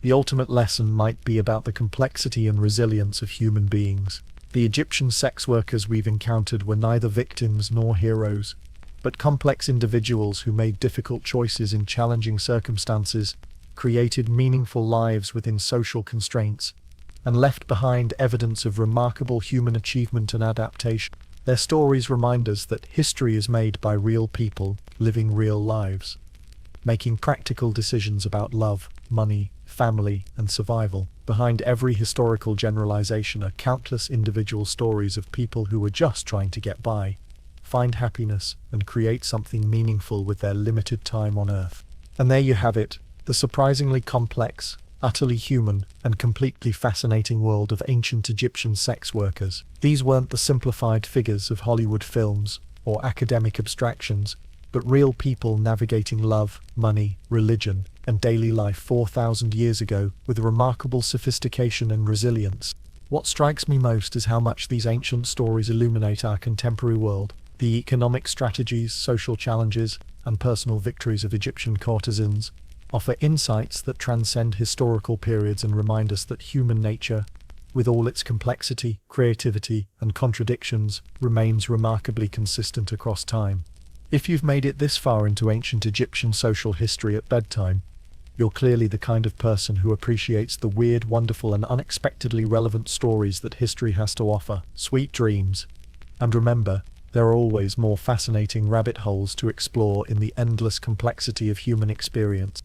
The ultimate lesson might be about the complexity and resilience of human beings. The Egyptian sex workers we've encountered were neither victims nor heroes, but complex individuals who made difficult choices in challenging circumstances, created meaningful lives within social constraints, and left behind evidence of remarkable human achievement and adaptation. Their stories remind us that history is made by real people living real lives, making practical decisions about love, money, family, and survival. Behind every historical generalization are countless individual stories of people who were just trying to get by, find happiness, and create something meaningful with their limited time on Earth. And there you have it, the surprisingly complex, utterly human, and completely fascinating world of ancient Egyptian sex workers. These weren't the simplified figures of Hollywood films or academic abstractions, but real people navigating love, money, religion, and daily life 4,000 years ago with remarkable sophistication and resilience. What strikes me most is how much these ancient stories illuminate our contemporary world. The economic strategies, social challenges, and personal victories of Egyptian courtesans offer insights that transcend historical periods and remind us that human nature, with all its complexity, creativity, and contradictions, remains remarkably consistent across time. If you've made it this far into ancient Egyptian social history at bedtime, you're clearly the kind of person who appreciates the weird, wonderful, and unexpectedly relevant stories that history has to offer. Sweet dreams. And remember, there are always more fascinating rabbit holes to explore in the endless complexity of human experience.